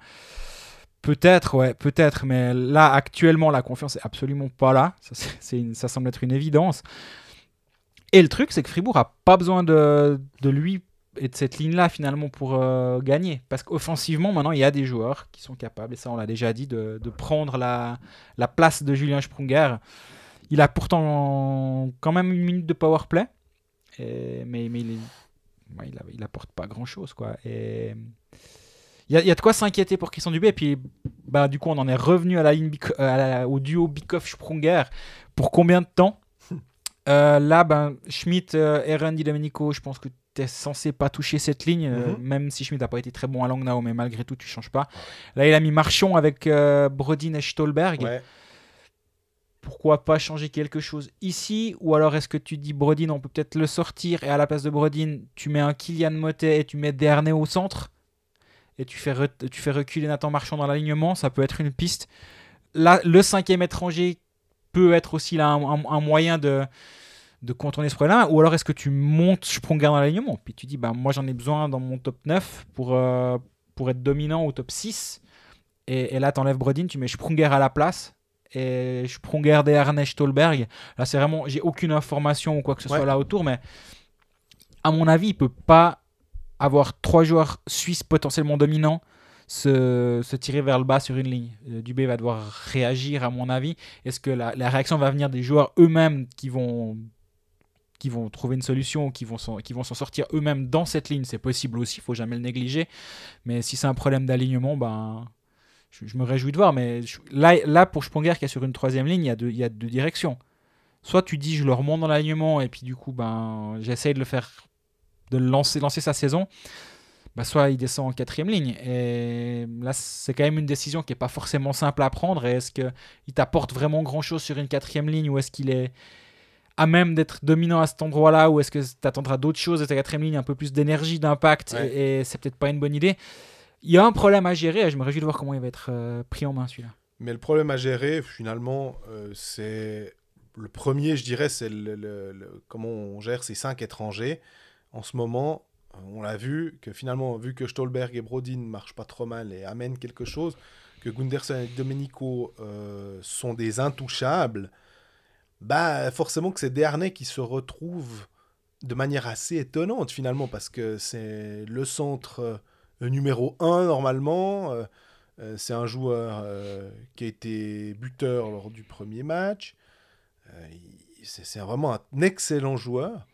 Peut-être, mais là, actuellement, la confiance est absolument pas là. Ça semble être une évidence. Et le truc, c'est que Fribourg a pas besoin de lui et de cette ligne-là, finalement, pour gagner. Parce qu'offensivement, maintenant, il y a des joueurs qui sont capables, et ça, on l'a déjà dit, de prendre la place de Julien Sprunger. Il a pourtant quand même une minute de powerplay, mais il apporte pas grand-chose, quoi. Et il y a de quoi s'inquiéter pour Christian Dubé. Et puis, du coup, on en est revenu à la ligne au duo Bikoff-Sprunger. Pour combien de temps là, Schmidt, Eren, Di Domenico, je pense que tu es censé pas toucher cette ligne, même si Schmidt n'a pas été très bon à Langnau, mais malgré tout, tu changes pas. Là, il a mis Marchand avec Brodin et Stolberg. Ouais. Pourquoi pas changer quelque chose ici? Ou alors est-ce que tu dis Brodin, on peut peut-être le sortir, et à la place de Brodin, tu mets un Kylian Motet et tu mets Dernay au centre et tu fais reculer Nathan Marchand dans l'alignement? Ça peut être une piste. Là, le 5e étranger peut être aussi là un moyen de contourner ce problème. Ou alors est-ce que tu montes Sprunger dans l'alignement, puis tu dis moi j'en ai besoin dans mon top 9 pour être dominant au top 6, et là tu enlèves Brodin, tu mets Sprunger à la place, et Sprunger, Dernay, Stolberg. Là c'est vraiment, j'ai aucune information ou quoi que ce soit là autour, mais à mon avis il peut pas avoir 3 joueurs suisses potentiellement dominants se tirer vers le bas sur une ligne. Dubé va devoir réagir, à mon avis. Est-ce que la réaction va venir des joueurs eux-mêmes qui vont trouver une solution, ou qui vont s'en sortir eux-mêmes dans cette ligne? C'est possible aussi, il ne faut jamais le négliger. Mais si c'est un problème d'alignement, je me réjouis de voir. Mais là pour Sprunger qui est sur une 3e ligne, il y a deux directions. Soit tu dis je le remonte dans l'alignement, et puis du coup j'essaye de lancer sa saison. Soit il descend en 4e ligne. Et là, c'est quand même une décision qui n'est pas forcément simple à prendre. Et est-ce qu'il t'apporte vraiment grand-chose sur une 4e ligne, ou est-ce qu'il est à même d'être dominant à cet endroit-là, ou est-ce que tu attendras d'autres choses de ta 4e ligne, un peu plus d'énergie, d'impact, et c'est peut-être pas une bonne idée. Il y a un problème à gérer, et je me réjouis de voir comment il va être pris en main, celui-là. Mais le problème à gérer, finalement, c'est le premier, je dirais, c'est comment on gère ces 5 étrangers. En ce moment, on l'a vu, que finalement, vu que Stolberg et Brodin ne marchent pas trop mal et amènent quelque chose, que Gunderson et Domenico sont des intouchables, forcément que c'est Dernay qui se retrouve de manière assez étonnante, finalement, parce que c'est le centre numéro 1, normalement. C'est un joueur qui a été buteur lors du premier match. C'est vraiment un excellent joueur,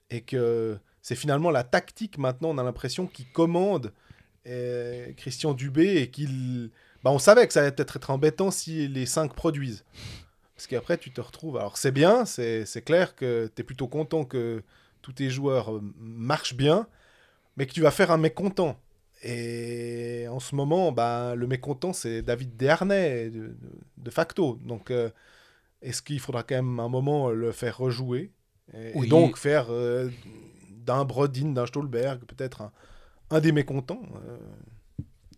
et que c'est finalement la tactique maintenant, on a l'impression, qui commande Christian Dubé, et qu'il... on savait que ça allait peut-être être embêtant si les 5 produisent. Parce qu'après, tu te retrouves... Alors, c'est bien, c'est clair que tu es plutôt content que tous tes joueurs marchent bien, mais que tu vas faire un mécontent. Et en ce moment, le mécontent, c'est David Dernay, de facto. Donc, est-ce qu'il faudra quand même un moment le faire rejouer, et donc faire... d'un Brodin, d'un Stolberg, peut-être un des mécontents.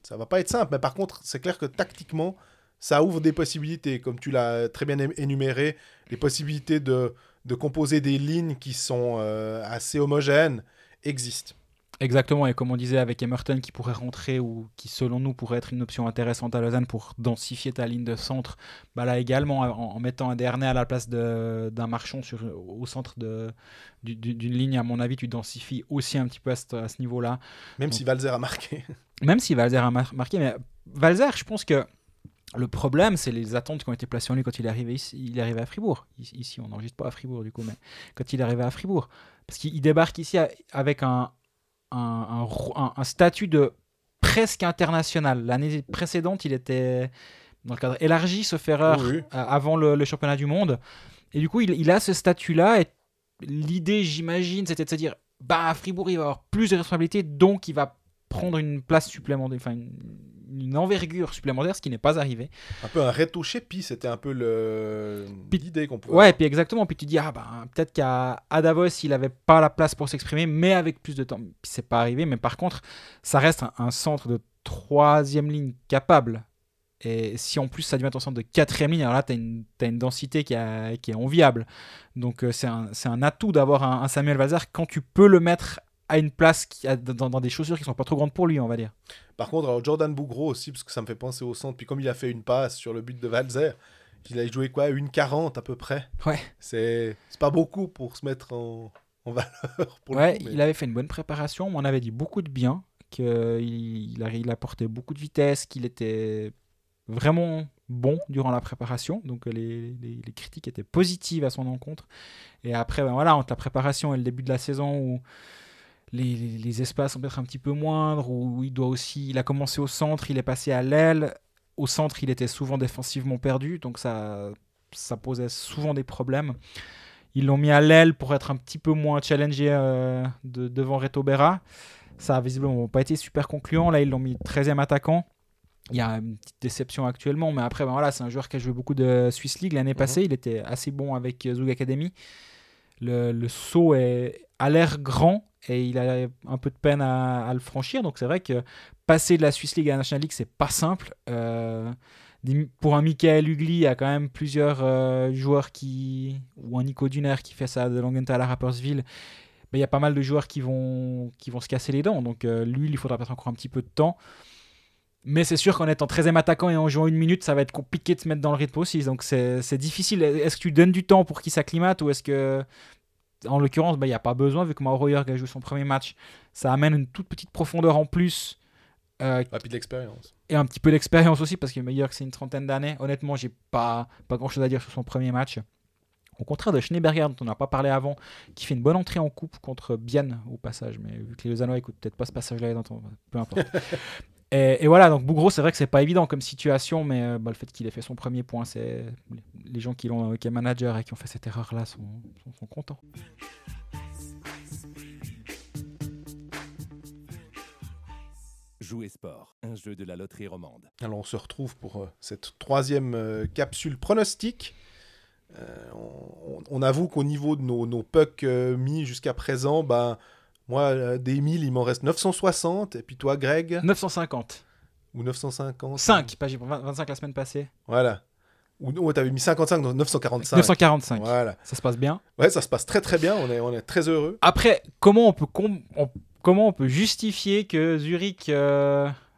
Ça va pas être simple, mais par contre, c'est clair que tactiquement, ça ouvre des possibilités, comme tu l'as très bien énuméré, les possibilités de composer des lignes qui sont assez homogènes existent. Exactement, et comme on disait avec Emerton qui pourrait rentrer, ou qui selon nous pourrait être une option intéressante à Lausanne pour densifier ta ligne de centre, là également en mettant un Dernay à la place d'un Marchand au centre d'une ligne, à mon avis tu densifies aussi un petit peu à ce niveau-là. Même si Walser a marqué. Même si Walser a marqué, mais Walser, je pense que le problème, c'est les attentes qui ont été placées en lui quand il est arrivé ici. Il est arrivé à Fribourg. Ici, on n'enregistre pas à Fribourg du coup, mais quand il est arrivé à Fribourg, parce qu'il débarque ici avec un statut de presque international. L'année précédente, il était dans le cadre élargi, sauf erreur, Oui. avant le championnat du monde. Et du coup, il a ce statut-là. Et l'idée, j'imagine, c'était de se dire, bah, Fribourg, il va avoir plus de responsabilités, donc il va prendre une place supplémentaire, enfin une envergure supplémentaire, ce qui n'est pas arrivé. Un peu un retouché, puis c'était un peu l'idée qu'on pouvait Ouais, avoir. puis exactement. Puis tu dis, ah bah, peut-être qu'à Davos, il n'avait pas la place pour s'exprimer, mais avec plus de temps. Puis c'est pas arrivé. Mais par contre, ça reste un centre de troisième ligne capable. Et si en plus ça devient ton centre de quatrième ligne, alors là, tu as une densité qui est enviable. Donc c'est un atout d'avoir un Samuel Valzer quand tu peux le mettre à une place dans des chaussures qui sont pas trop grandes pour lui, on va dire. Par contre, alors Jordan Bougro aussi, parce que ça me fait penser au centre, puis comme il a fait une passe sur le but de Valzer, il a joué quoi, 1,40 à peu près. Ouais. C'est pas beaucoup pour se mettre en valeur. Pour Ouais, le coup, mais... il avait fait une bonne préparation. On m'en avait dit beaucoup de bien, qu'il apportait beaucoup de vitesse, qu'il était vraiment bon durant la préparation. Donc les critiques étaient positives à son encontre. Et après, ben voilà, entre la préparation et le début de la saison où les espaces sont peut-être un petit peu moindres, où il a commencé au centre, il est passé à l'aile. Au centre, il était souvent défensivement perdu, donc ça posait souvent des problèmes. Ils l'ont mis à l'aile pour être un petit peu moins challengé devant Reto Berra. Ça a visiblement pas été super concluant. Là, ils l'ont mis 13e attaquant. Il y a une petite déception actuellement, mais après, ben voilà, c'est un joueur qui a joué beaucoup de Swiss League l'année passée. Il était assez bon avec Zug Academy. Le saut a l'air grand et il a un peu de peine à le franchir. Donc c'est vrai que passer de la Swiss League à la National League, c'est pas simple. Pour un Michael Hugli, il y a quand même plusieurs joueurs ou un Nico Duner qui fait ça de Langenthal à Rapperswil. Mais il y a pas mal de joueurs qui vont se casser les dents. Donc lui, il faudra peut-être encore un petit peu de temps. Mais c'est sûr qu'en étant 13e attaquant et en jouant 1 minute, ça va être compliqué de se mettre dans le rythme aussi. Donc c'est difficile. Est-ce que tu donnes du temps pour qu'il s'acclimate ou est-ce que, en l'occurrence, il n'y a pas besoin, vu que Mauro Jörg a joué son premier match, ça amène une toute petite profondeur en plus. Rapide l'expérience. Et un petit peu d'expérience aussi, parce que Jörg, c'est une trentaine d'années. Honnêtement, j'ai pas grand-chose à dire sur son premier match. Au contraire de Schneeberger, dont on n'a pas parlé avant, qui fait une bonne entrée en coupe contre Bienne au passage. Mais vu que les Lausannois écoutent peut-être pas ce passage-là, peu importe. Et voilà, donc Bougro, c'est vrai que c'est pas évident comme situation, mais le fait qu'il ait fait son premier point, c'est les gens qui est manager et qui ont fait cette erreur-là sont contents. Jouer Sport, un jeu de la loterie romande. Alors on se retrouve pour cette troisième capsule pronostic. On avoue qu'au niveau de nos pucks mis jusqu'à présent, moi, des 1000, il m'en reste 960. Et puis toi, Greg 950. Ou 950 5, pas j'ai 25 la semaine passée. Voilà. Ou t'avais mis 55, donc 945. 945. Voilà. Ça se passe bien. Ouais, ça se passe très très bien. On est très heureux. Après, comment on peut justifier que Zurich...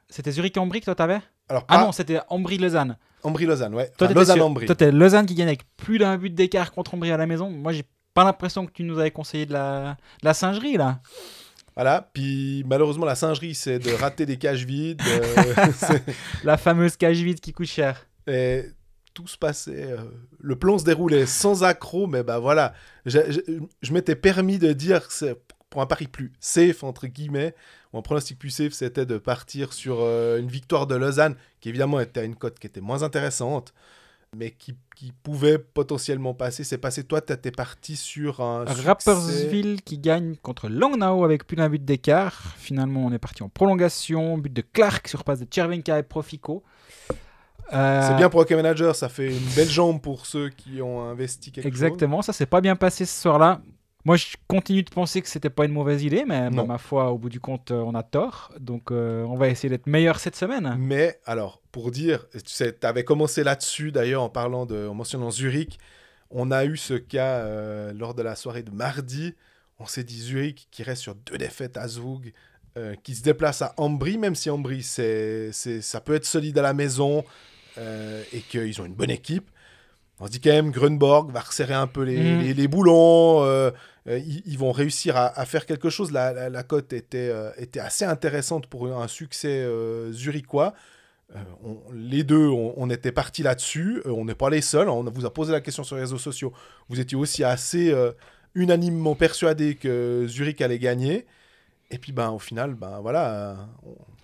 C'était Zurich-Ambry que toi t'avais ? Alors, non, c'était Ambry-Lausanne. Ambry-Lausanne, ouais. Toi, Lausanne-Ambry. Toi, t'es Lausanne qui gagne avec plus d'1 but d'écart contre Ambry à la maison. Moi, j'ai pas l'impression que tu nous avais conseillé de la singerie, là. Voilà, puis malheureusement, la singerie, c'est de rater des cages vides. La fameuse cage vide qui coûte cher. Et tout se passait... le plan se déroulait sans accroc, mais voilà. Je m'étais permis de dire que c'est pour un pari plus safe, entre guillemets, ou un pronostic plus safe, c'était de partir sur une victoire de Lausanne, qui évidemment était à une cote qui était moins intéressante, mais qui pouvait potentiellement passer. C'est passé, toi, t'étais parti sur un Rapperswil qui gagne contre Langnau avec plus d'1 but d'écart. Finalement, on est parti en prolongation. But de Clark sur passe de Chervenka et Profico. C'est bien pour Hockey Manager, ça fait une belle jambe pour ceux qui ont investi quelque chose. Exactement, ça s'est pas bien passé ce soir-là. Moi, je continue de penser que c'était pas une mauvaise idée, mais ma foi, au bout du compte, on a tort. Donc, on va essayer d'être meilleur cette semaine. Mais, alors, pour dire, tu sais, tu avais commencé là-dessus, d'ailleurs, en mentionnant Zurich. On a eu ce cas lors de la soirée de mardi. On s'est dit Zurich qui reste sur 2 défaites à Zug, qui se déplace à Ambry, même si Ambry, ça peut être solide à la maison et qu'ils ont une bonne équipe. On se dit quand même Grunborg va resserrer un peu les boulons. Ils vont réussir à faire quelque chose. La cote était assez intéressante pour un succès zurichois. Les deux, on était partis là-dessus. On n'est pas les seuls. On vous a posé la question sur les réseaux sociaux. Vous étiez aussi assez unanimement persuadés que Zurich allait gagner. Et puis au final, voilà,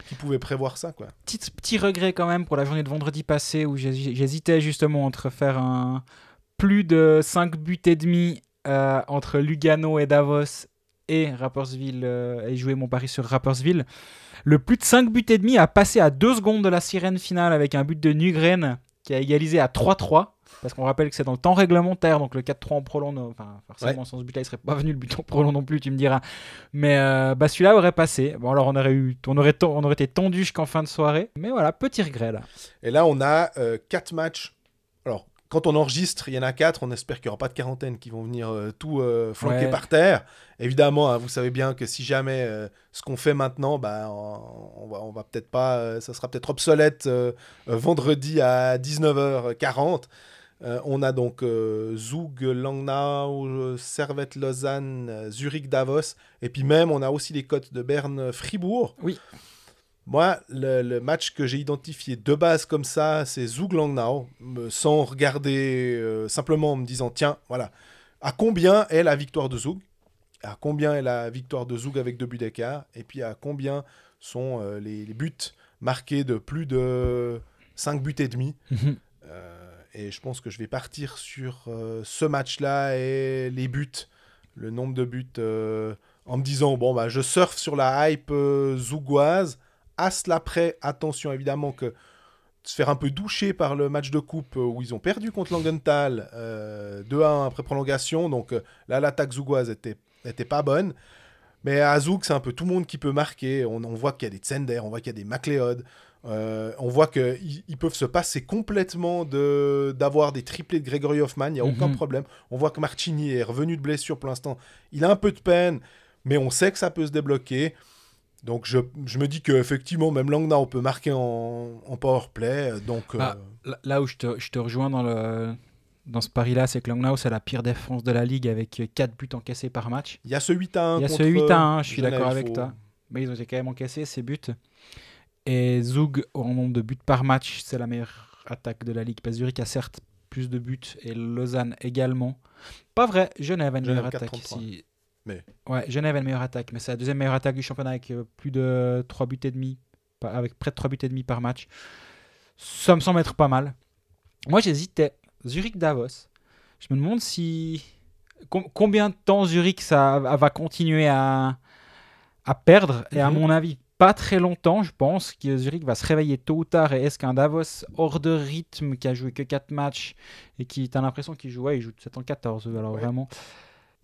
qui pouvait prévoir ça, quoi. Petit regret quand même pour la journée de vendredi passé où j'hésitais justement entre faire un plus de 5 buts et demi entre Lugano et Davos et Rapperswil et jouer mon pari sur Rapperswil. Le plus de 5 buts et demi a passé à 2 secondes de la sirène finale avec un but de Nygren qui a égalisé à 3-3. Parce qu'on rappelle que c'est dans le temps réglementaire, donc le 4-3 en prolong, enfin forcément sans ce but-là, il serait pas venu le but en prolong non plus, tu me diras. Mais celui-là aurait passé. Bon, alors on aurait été tendu jusqu'en fin de soirée. Mais voilà, petit regret là. Et là, on a 4 matchs. Alors, quand on enregistre, il y en a 4. On espère qu'il n'y aura pas de quarantaine qui vont venir tout flanquer par terre. Évidemment, hein, vous savez bien que si jamais ce qu'on fait maintenant, on va peut-être pas, ça sera peut-être obsolète vendredi à 19h40. On a donc Zug, Langnau, Servette, Lausanne, Zurich, Davos. Et puis même, on a aussi les cotes de Berne, Fribourg. Oui. Moi, le match que j'ai identifié de base comme ça, c'est Zug Langnau, sans regarder, simplement en me disant, tiens, voilà, à combien est la victoire de Zug ? À combien est la victoire de Zug avec 2 buts d'écart ? Et puis à combien sont les buts marqués de plus de 5 buts et demi ? Et je pense que je vais partir sur ce match-là et les buts, le nombre de buts, en me disant, je surfe sur la hype zougoise. À cela près, attention évidemment que se faire un peu doucher par le match de coupe où ils ont perdu contre Langenthal 2-1 après prolongation. Donc là, l'attaque zougoise était pas bonne. Mais à Zug, c'est un peu tout le monde qui peut marquer. On voit qu'il y a des Tsender, on voit qu'il y a des McLeod. On voit qu'ils peuvent se passer complètement d'avoir des triplés de Gregory Hoffman. Il n'y a aucun problème. On voit que Marchini est revenu de blessure pour l'instant. Il a un peu de peine, mais on sait que ça peut se débloquer. Donc je me dis qu'effectivement, même Langnau peut marquer en powerplay. Donc, là où je te rejoins dans ce pari-là, c'est que Langnau, c'est la pire défense de la ligue avec 4 buts encaissés par match. Il y a ce 8-1. Il y a ce 8-1, je suis d'accord avec toi. Mais ils ont quand même encaissé ces buts. Et Zug, en nombre de buts par match, c'est la meilleure attaque de la ligue. Parce que Zurich a certes plus de buts et Lausanne également. Pas vrai, Genève a une meilleure attaque ici. Mais... Ouais, Genève a une meilleure attaque, mais c'est la deuxième meilleure attaque du championnat avec plus de 3 buts et demi, avec près de 3 buts et demi par match. Ça me semble être pas mal. Moi, j'hésitais. Zurich-Davos. Je me demande combien de temps Zurich ça va continuer à perdre. Et à mon avis, pas très longtemps. Je pense que Zurich va se réveiller tôt ou tard. Et est-ce qu'un Davos hors de rythme, qui a joué que 4 matchs et qui t'as l'impression qu'il joue 7 en 14. Alors vraiment...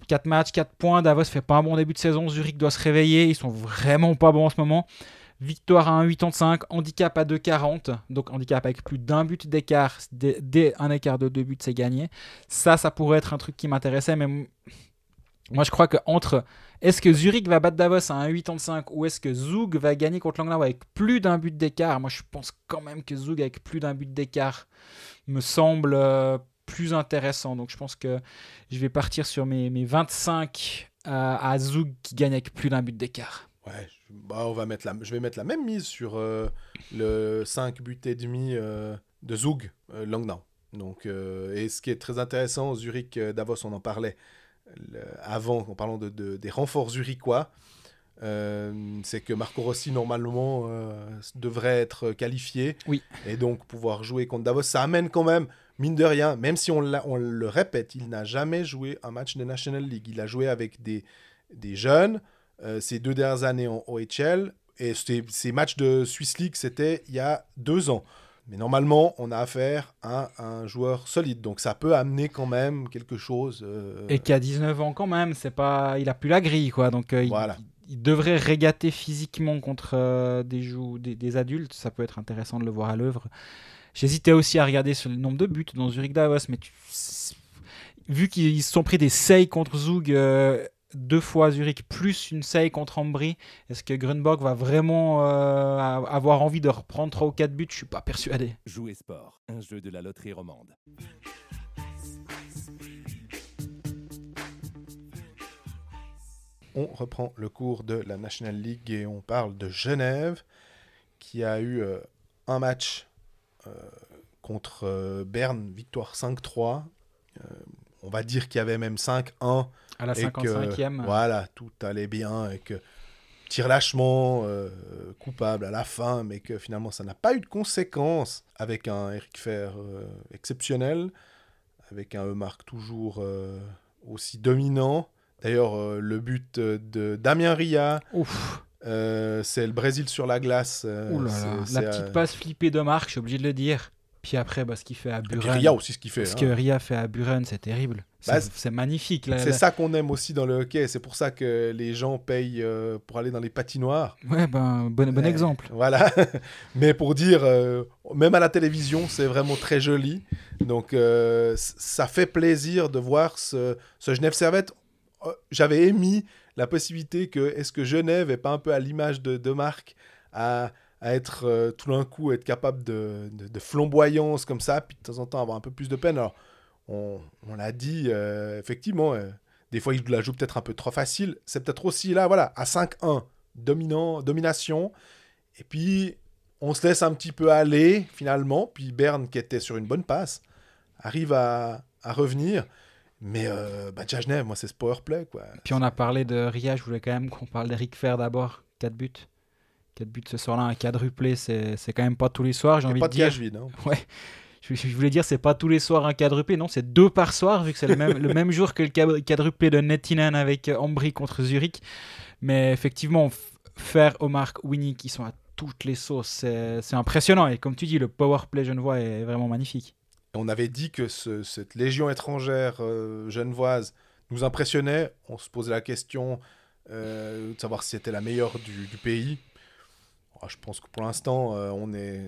4 matchs, 4 points. Davos fait pas un bon début de saison. Zurich doit se réveiller. Ils sont vraiment pas bons en ce moment. Victoire à 1,85. Handicap à 2,40. Donc handicap avec plus d'un but d'écart. Dès un écart de 2 buts, c'est gagné. Ça pourrait être un truc qui m'intéressait. Mais moi, je crois que entre est-ce que Zurich va battre Davos à 1,85 ou est-ce que Zug va gagner contre Langnau avec plus d'un but d'écart, moi, je pense quand même que Zug avec plus d'un but d'écart me semble... plus intéressant. Donc je pense que je vais partir sur mes 25 à Zug qui gagne avec plus d'un but d'écart. Ouais, je vais mettre la même mise sur le 5 buts et demi de Zug Langnau. Donc, et ce qui est très intéressant, Zurich Davos, on en parlait avant en parlant des renforts zurichois. C'est que Marco Rossi normalement devrait être qualifié et donc pouvoir jouer contre Davos. Ça amène quand même, mine de rien, même si on le répète, il n'a jamais joué un match de National League. Il a joué avec des jeunes ces 2 dernières années en OHL et ces matchs de Swiss League, c'était il y a 2 ans. Mais normalement, on a affaire à un joueur solide. Donc ça peut amener quand même quelque chose. Et qui a 19 ans quand même. Il a plus la grille, quoi. Donc voilà. Il devrait régater physiquement contre des adultes. Ça peut être intéressant de le voir à l'œuvre. J'hésitais aussi à regarder sur le nombre de buts dans Zurich Davos, mais vu qu'ils se sont pris des seils contre Zug 2 fois Zurich, plus une seille contre Ambry, est-ce que Grunborg va vraiment avoir envie de reprendre 3 ou 4 buts ? Je ne suis pas persuadé. Jouer sport, un jeu de la loterie romande. On reprend le cours de la National League et on parle de Genève qui a eu un match contre Berne, victoire 5-3. On va dire qu'il y avait même 5-1. À la 55e. Voilà, tout allait bien et que tir lâchement, coupable à la fin, mais que finalement ça n'a pas eu de conséquences, avec un Eric Fer exceptionnel, avec un Eumark toujours aussi dominant. D'ailleurs, le but de Damien Ria, c'est le Brésil sur la glace. Ouh là là, la petite passe flippée de Marc, je suis obligé de le dire. Puis après, ce qu'il fait à Buren. Et puis Ria aussi, ce qu'il fait. Ce que Ria fait à Buren, c'est terrible. C'est magnifique. C'est ça qu'on aime aussi dans le hockey. C'est pour ça que les gens payent pour aller dans les patinoires. Ouais, bon exemple. Voilà. Mais pour dire, même à la télévision, c'est vraiment très joli. Donc, ça fait plaisir de voir ce Genève Servette. J'avais émis la possibilité que, est-ce que Genève n'est pas un peu à l'image de Marc, à être tout d'un coup, être capable de flamboyance comme ça, puis de temps en temps avoir un peu plus de peine. Alors, on l'a dit, effectivement, des fois il la joue peut-être un peu trop facile. C'est peut-être aussi là, voilà, à 5-1, domination. Et puis, on se laisse un petit peu aller, finalement. Puis Berne, qui était sur une bonne passe, arrive à revenir. Mais déjà Genève, moi, c'est ce powerplay, quoi. Puis on a parlé de Ria, je voulais quand même qu'on parle d'Eric Fer d'abord. 4 buts. 4 buts ce soir-là, un quadruplé, c'est quand même pas tous les soirs, j'ai envie de dire. Pas de cage vide. Hein. Ouais. Je voulais dire, c'est pas tous les soirs un quadruplé, non, c'est 2 par soir, vu que c'est le même jour que le quadruplé de Nettinen avec Ambry contre Zurich. Mais effectivement, Fer, Eumark, Winnie, qui sont à toutes les sauces, c'est impressionnant. Et comme tu dis, le powerplay genevois est vraiment magnifique. On avait dit que cette légion étrangère genevoise nous impressionnait. On se posait la question de savoir si c'était la meilleure du pays. Je pense que pour l'instant,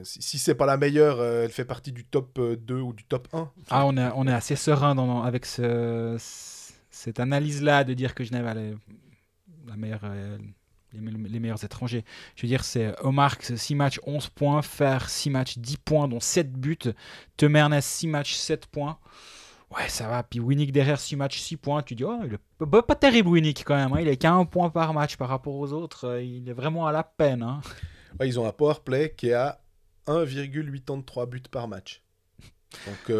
si c'est pas la meilleure, elle fait partie du top 2 ou du top 1. Ah, on est assez serein avec cette analyse-là de dire que Genève a la meilleure, les meilleurs étrangers. Je veux dire, c'est Eumark, 6 matchs, 11 points. Fer, 6 matchs, 10 points, dont 7 buts. Temernes, 6 matchs, 7 points. Ouais, ça va. Puis Winnick derrière, 6 matchs, 6 points. Tu dis, il est pas terrible, Winnick, quand même. Hein. Il est qu'à 1 point par match par rapport aux autres. Il est vraiment à la peine. Hein. Ouais, ils ont un powerplay qui est à 1,83 buts par match. Donc,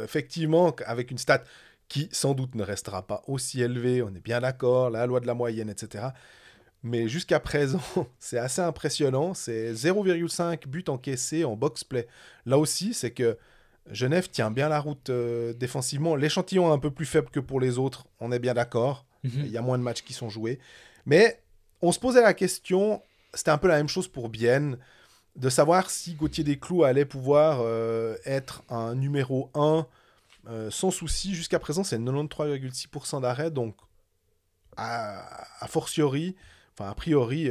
effectivement, avec une stat qui, sans doute, ne restera pas aussi élevée, on est bien d'accord, la loi de la moyenne, etc. Mais jusqu'à présent, c'est assez impressionnant. C'est 0,5 buts encaissés en box-play. Là aussi, c'est que Genève tient bien la route défensivement. L'échantillon est un peu plus faible que pour les autres, on est bien d'accord. Il y a moins de matchs qui sont joués. Mais on se posait la question, c'était un peu la même chose pour Bienne, de savoir si Gauthier Desclous allait pouvoir être un numéro 1 sans souci. Jusqu'à présent, c'est 93,6% d'arrêt. Donc, a priori,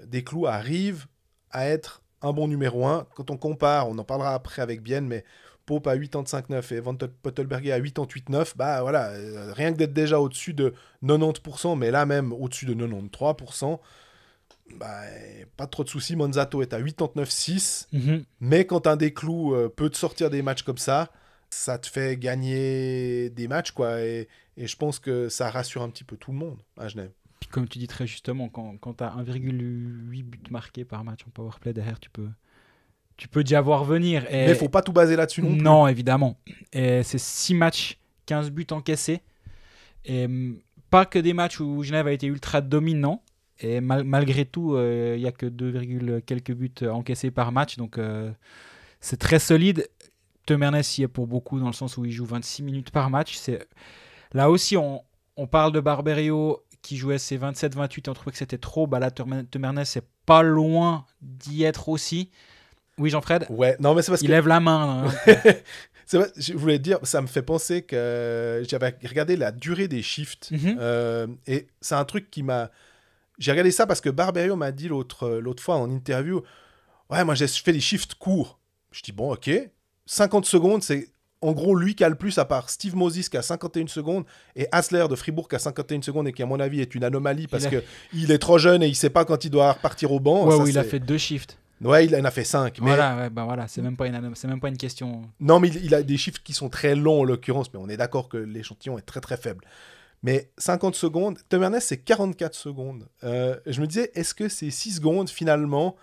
Desclous arrive à être un bon numéro 1. Quand on compare, on en parlera après avec Bienne, mais Pope à 85,9 et Van Pottelberger à 88,9, voilà, rien que d'être déjà au-dessus de 90%, mais là même au-dessus de 93%, pas trop de soucis. Monzato est à 89,6, mais quand un Desclous peut te sortir des matchs comme ça te fait gagner des matchs, quoi, et je pense que ça rassure un petit peu tout le monde à Genève. Puis comme tu dis très justement, quand tu as 1,8 buts marqués par match en powerplay, derrière, tu peux déjà voir venir. Et mais il ne faut pas tout baser là-dessus non plus. Non, évidemment. Et c'est 6 matchs, 15 buts encaissés. Et pas que des matchs où Genève a été ultra dominant. Et malgré tout, il n'y a que 2, quelques buts encaissés par match. Donc c'est très solide. Temernes y est pour beaucoup dans le sens où il joue 26 minutes par match. Là aussi, on parle de Barberio qui jouait ses 27-28 et on trouvait que c'était trop. Là, Temernes c'est pas loin d'y être aussi. Oui, Jean-Fred ? Ouais, non, mais c'est parce il lève la main. C'est vrai, je voulais te dire, ça me fait penser que j'avais regardé la durée des shifts. Et c'est un truc qui m'a... J'ai regardé ça parce que Barberio m'a dit l'autre fois en interview, ouais, moi je fais des shifts courts. Je dis, bon, ok. 50 secondes, c'est en gros lui qui a le plus, à part Steve Moses qui a 51 secondes et Hasler de Fribourg qui a 51 secondes et qui, à mon avis, est une anomalie parce qu'il est trop jeune et il ne sait pas quand il doit repartir au banc. Ouais, il a fait 2 shifts. Ouais, il en a fait 5. Mais... Voilà, c'est même pas une question. Non, mais il a des chiffres qui sont très longs en l'occurrence, mais on est d'accord que l'échantillon est très très faible. Mais 50 secondes, Temernes c'est 44 secondes. Je me disais, est-ce que ces 6 secondes finalement,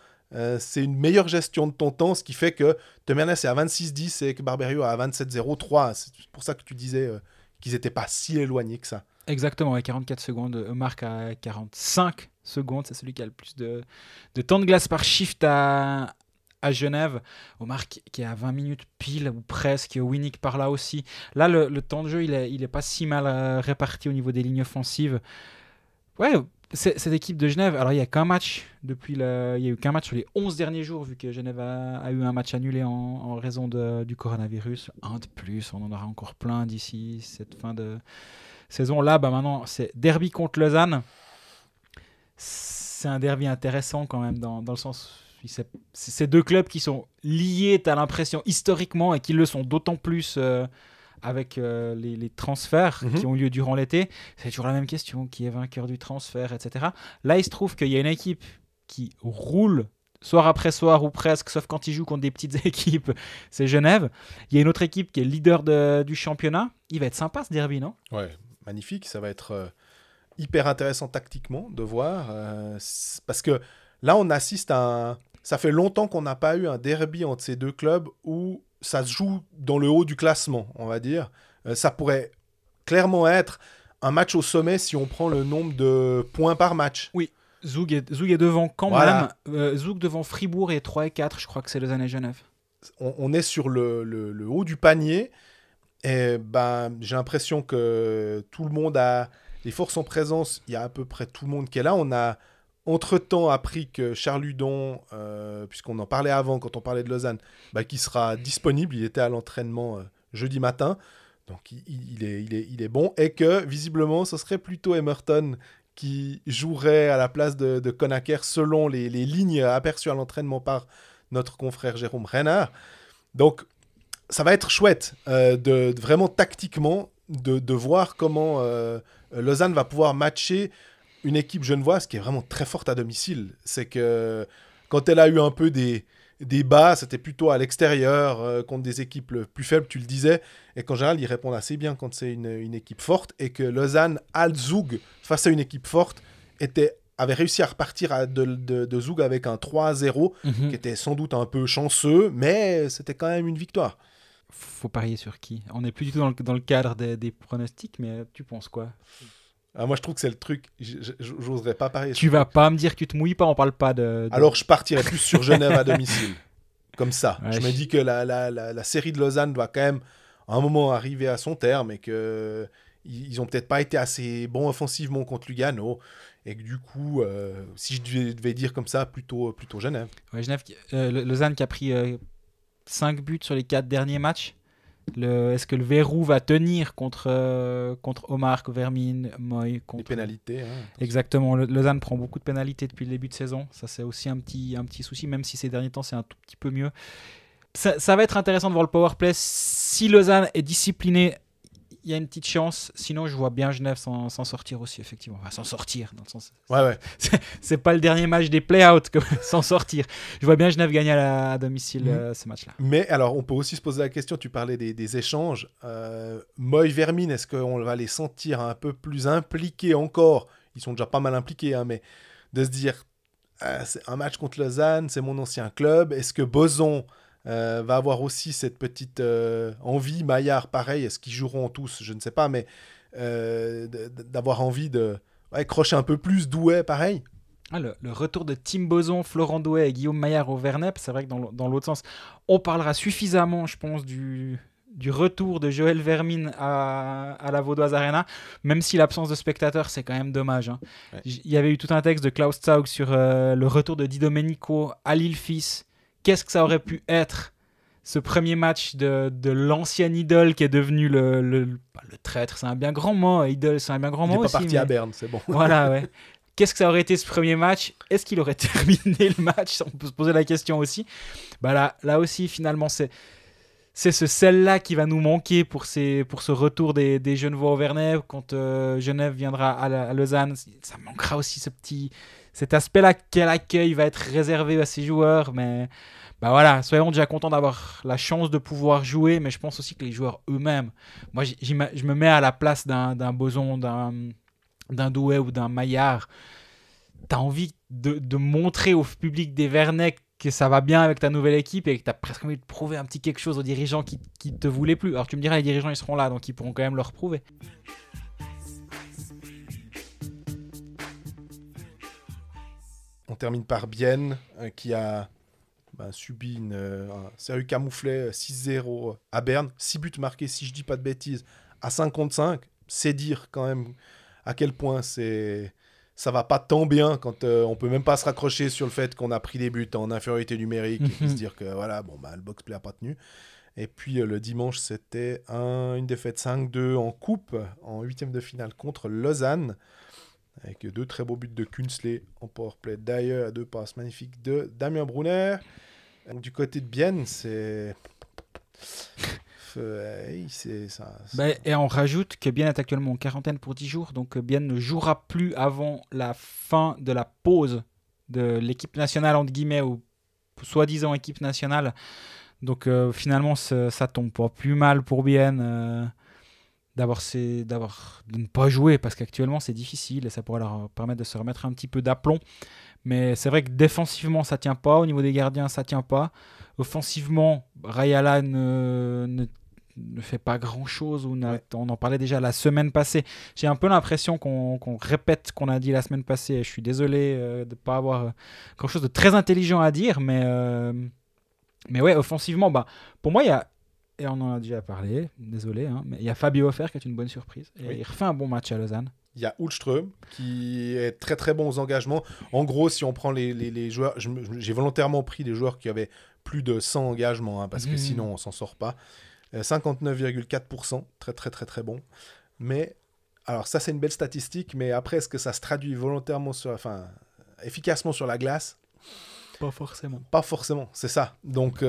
c'est une meilleure gestion de ton temps, ce qui fait que Temernes est à 26,10 et que Barberio à 27,03. C'est pour ça que tu disais qu'ils n'étaient pas si éloignés que ça. Exactement, à 44 secondes. Marc à 45 secondes. C'est celui qui a le plus de temps de glace par shift à Genève. Omar qui est à 20 minutes pile ou presque. Winnick par là aussi. Là, le temps de jeu, il est pas si mal réparti au niveau des lignes offensives. Ouais, cette équipe de Genève, alors il n'y a qu'un match il y a eu qu'un match sur les 11 derniers jours, vu que Genève a eu un match annulé en raison du coronavirus. Un de plus, on en aura encore plein d'ici cette fin de saison. Là, maintenant, c'est derby contre Lausanne. C'est un derby intéressant quand même, dans le sens... C'est deux clubs qui sont liés, tu as l'impression, historiquement, et qui le sont d'autant plus... avec les transferts qui ont lieu durant l'été, c'est toujours la même question, qui est vainqueur du transfert, etc. Là, il se trouve qu'il y a une équipe qui roule soir après soir ou presque, sauf quand ils jouent contre des petites équipes, c'est Genève. Il y a une autre équipe qui est leader du championnat. Il va être sympa ce derby, non ? Ouais, magnifique. Ça va être hyper intéressant tactiquement de voir, parce que là, on assiste à ça fait longtemps qu'on n'a pas eu un derby entre ces deux clubs où ça se joue dans le haut du classement, on va dire. Ça pourrait clairement être un match au sommet si on prend le nombre de points par match. Oui, Zug est devant quand même. Zug devant Fribourg et 3 et 4, je crois que c'est Lausanne et Genève. On est sur le haut du panier. Et j'ai l'impression que tout le monde a les forces en présence. Il y a à peu près tout le monde qui est là. On a entre-temps appris que Charles Hudon, puisqu'on en parlait avant quand on parlait de Lausanne, qui sera disponible. Il était à l'entraînement jeudi matin, donc il est bon. Et que visiblement, ce serait plutôt Emerton qui jouerait à la place de Conacher selon les lignes aperçues à l'entraînement par notre confrère Jérôme Renard. Donc, ça va être chouette de vraiment tactiquement de voir comment Lausanne va pouvoir matcher une équipe genevoise qui est vraiment très forte à domicile. C'est que quand elle a eu un peu des bas, c'était plutôt à l'extérieur, contre des équipes plus faibles, tu le disais, et qu'en général, ils répondent assez bien quand c'est une équipe forte, et que Lausanne, à Zug, face à une équipe forte, avait réussi à repartir de Zug avec un 3-0, qui était sans doute un peu chanceux, mais c'était quand même une victoire. Faut parier sur qui ? On n'est plus du tout dans le cadre des pronostics, mais tu penses quoi ? Moi, je trouve que c'est le truc. J'oserais pas parier. Tu vas pas me dire que tu te mouilles pas, on parle pas de... Alors, je partirais plus sur Genève à domicile. Comme ça. Ouais, je me dis que la série de Lausanne doit quand même, à un moment, arriver à son terme et qu'ils ont peut-être pas été assez bons offensivement contre Lugano. Et que du coup, si je devais dire comme ça, plutôt Genève. Ouais, Lausanne qui a pris 5 buts sur les 4 derniers matchs. Est-ce que le verrou va tenir contre Omar, Vermin, Moy contre... Les pénalités. Exactement. Lausanne prend beaucoup de pénalités depuis le début de saison. Ça, c'est aussi un petit souci, même si ces derniers temps, c'est un tout petit peu mieux. Ça va être intéressant de voir le powerplay. Si Lausanne est discipliné, il y a une petite chance. Sinon, je vois bien Genève s'en sortir aussi, effectivement. Enfin, s'en sortir, dans le sens... Ouais. C'est pas le dernier match des play-outs, s'en sortir. Je vois bien Genève gagner à domicile ce match-là. Mais alors, on peut aussi se poser la question, tu parlais des échanges. Moy, Vermin, est-ce qu'on va les sentir un peu plus impliqués encore ? Ils sont déjà pas mal impliqués, mais de se dire, c'est un match contre Lausanne, c'est mon ancien club. Est-ce que Boson... va avoir aussi cette petite envie, Maillard pareil, est-ce qu'ils joueront tous, je ne sais pas, mais d'avoir envie de crocher un peu plus, Douai pareil. Le retour de Tim Boson, Florent Douai et Guillaume Maillard au Vernep, c'est vrai que dans l'autre sens, on parlera suffisamment, je pense, du retour de Joël Vermin à la Vaudoise Arena, même si l'absence de spectateurs, c'est quand même dommage. Hein. Ouais. Il y avait eu tout un texte de Klaus Zaug sur le retour de Di Domenico à Lille-Fils. Qu'est-ce que ça aurait pu être, ce premier match de l'ancien idole qui est devenu le traître, c'est un bien grand mot, idole, c'est un bien grand mot aussi. Il n'est pas parti à Berne, c'est bon. Voilà, ouais. Qu'est-ce que ça aurait été ce premier match ? Est-ce qu'il aurait terminé le match ? On peut se poser la question aussi. Là aussi, finalement, c'est ce sel-là qui va nous manquer pour ce retour des Genevois au Vernep. Quand Genève viendra à Lausanne, ça manquera aussi cet aspect-là, quel accueil va être réservé à ces joueurs, mais soyons déjà contents d'avoir la chance de pouvoir jouer, mais je pense aussi que les joueurs eux-mêmes, moi je me mets à la place d'un Boson, d'un Douai ou d'un Maillard, t'as envie de montrer au public des Vernets que ça va bien avec ta nouvelle équipe et que t'as presque envie de prouver un petit quelque chose aux dirigeants qui te voulaient plus. Alors tu me diras, les dirigeants ils seront là, donc ils pourront quand même leur prouver. termine par Bienne, qui a subi un sérieux camouflet 6-0 à Berne. 6 buts marqués, si je dis pas de bêtises, à 5 contre 5. C'est dire quand même à quel point ça va pas tant bien quand on peut même pas se raccrocher sur le fait qu'on a pris des buts en infériorité numérique et puis se dire que voilà, le box-play a pas tenu. Et puis le dimanche, c'était une défaite 5-2 en coupe, en 8e de finale contre Lausanne, avec 2 très beaux buts de Künzle en powerplay. D'ailleurs, 2 passes magnifiques de Damien Brunner. Donc, du côté de Bienne, c'est ça. Et on rajoute que Bienne est actuellement en quarantaine pour 10 jours, donc Bienne ne jouera plus avant la fin de la pause de l'équipe nationale, entre guillemets, ou soi-disant équipe nationale. Donc finalement, ça tombe pas plus mal pour Bienne de ne pas jouer, parce qu'actuellement c'est difficile et ça pourrait leur permettre de se remettre un petit peu d'aplomb. Mais c'est vrai que défensivement ça tient pas, au niveau des gardiens ça tient pas. Offensivement, Rayala ne fait pas grand chose. On en parlait déjà la semaine passée. J'ai un peu l'impression qu'on répète ce qu'on a dit la semaine passée. Je suis désolé de ne pas avoir quelque chose de très intelligent à dire, mais ouais, offensivement, pour moi, il y a, et on en a déjà parlé, désolé, mais il y a Fabio Offer qui est une bonne surprise. Et il refait un bon match à Lausanne. Il y a Hultström qui est très très bon aux engagements. En gros, si on prend les joueurs, j'ai volontairement pris des joueurs qui avaient plus de 100 engagements, parce que sinon on s'en sort pas. 59,4%, très très très très bon. Mais, alors ça c'est une belle statistique, mais après est-ce que ça se traduit efficacement sur la glace ? Pas forcément. Pas forcément, c'est ça. Donc,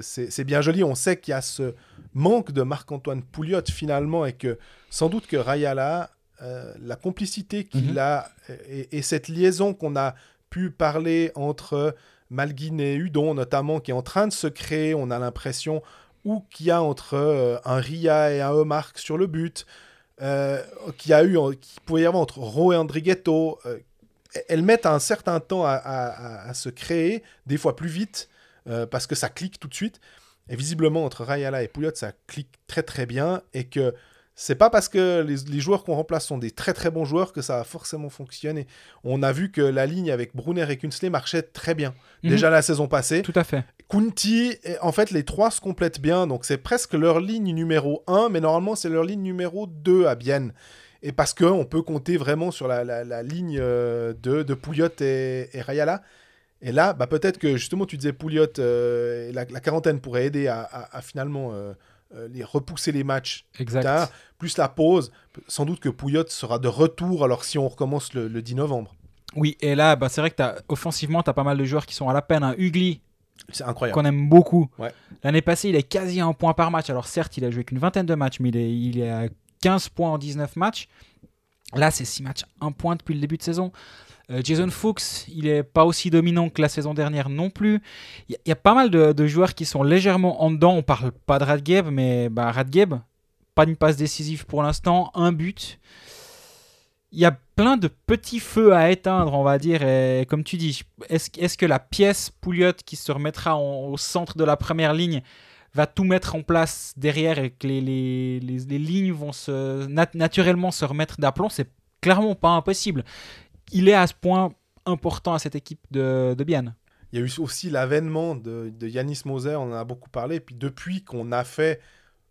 c'est bien joli. On sait qu'il y a ce manque de Marc-Antoine Pouliot, finalement, et que sans doute que Rayala, la complicité qu'il a et cette liaison qu'on a pu parler entre Malguin et Hudon, notamment, qui est en train de se créer, on a l'impression, ou qu'il y a entre un Ria et un Omark sur le but, qu'il pouvait y avoir entre Ro et Andrighetto, elles mettent un certain temps à se créer, des fois plus vite, parce que ça clique tout de suite. Et visiblement, entre Rayala et Pouliot, ça clique très très bien. Et que c'est pas parce que les joueurs qu'on remplace sont des très très bons joueurs que ça va forcément fonctionner. On a vu que la ligne avec Brunner et Künzle marchait très bien. Déjà la saison passée. Tout à fait. Kunti, en fait, les trois se complètent bien. Donc c'est presque leur ligne numéro 1, mais normalement, c'est leur ligne numéro 2 à Bienne. Et parce qu'on peut compter vraiment sur la ligne de Pouliot et Rayala. Et là, peut-être que justement, tu disais Pouliot, la quarantaine pourrait aider à finalement les repousser les matchs. Exact. Plus la pause. Sans doute que Pouliot sera de retour alors si on recommence le 10 novembre. Oui, et là, c'est vrai que offensivement, tu as pas mal de joueurs qui sont à la peine. Hugli, c'est incroyable. Qu'on aime beaucoup. Ouais. L'année passée, il est quasi à 1 point par match. Alors certes, il a joué qu'une vingtaine de matchs, mais il est à 15 points en 19 matchs. Là, c'est 6 matchs, 1 point depuis le début de saison. Jason Fuchs, il n'est pas aussi dominant que la saison dernière non plus. Il y a pas mal de joueurs qui sont légèrement en dedans. On ne parle pas de Radgeb, mais Radgeb, pas une passe décisive pour l'instant, 1 but. Il y a plein de petits feux à éteindre, on va dire. Et comme tu dis, est-ce que la pièce Pouliot qui se remettra au centre de la première ligne va tout mettre en place derrière et que les lignes vont naturellement se remettre d'aplomb? C'est clairement pas impossible. Il est à ce point important à cette équipe de Bienne. Il y a eu aussi l'avènement de Yanis Moser, on en a beaucoup parlé. Et puis depuis qu'on a fait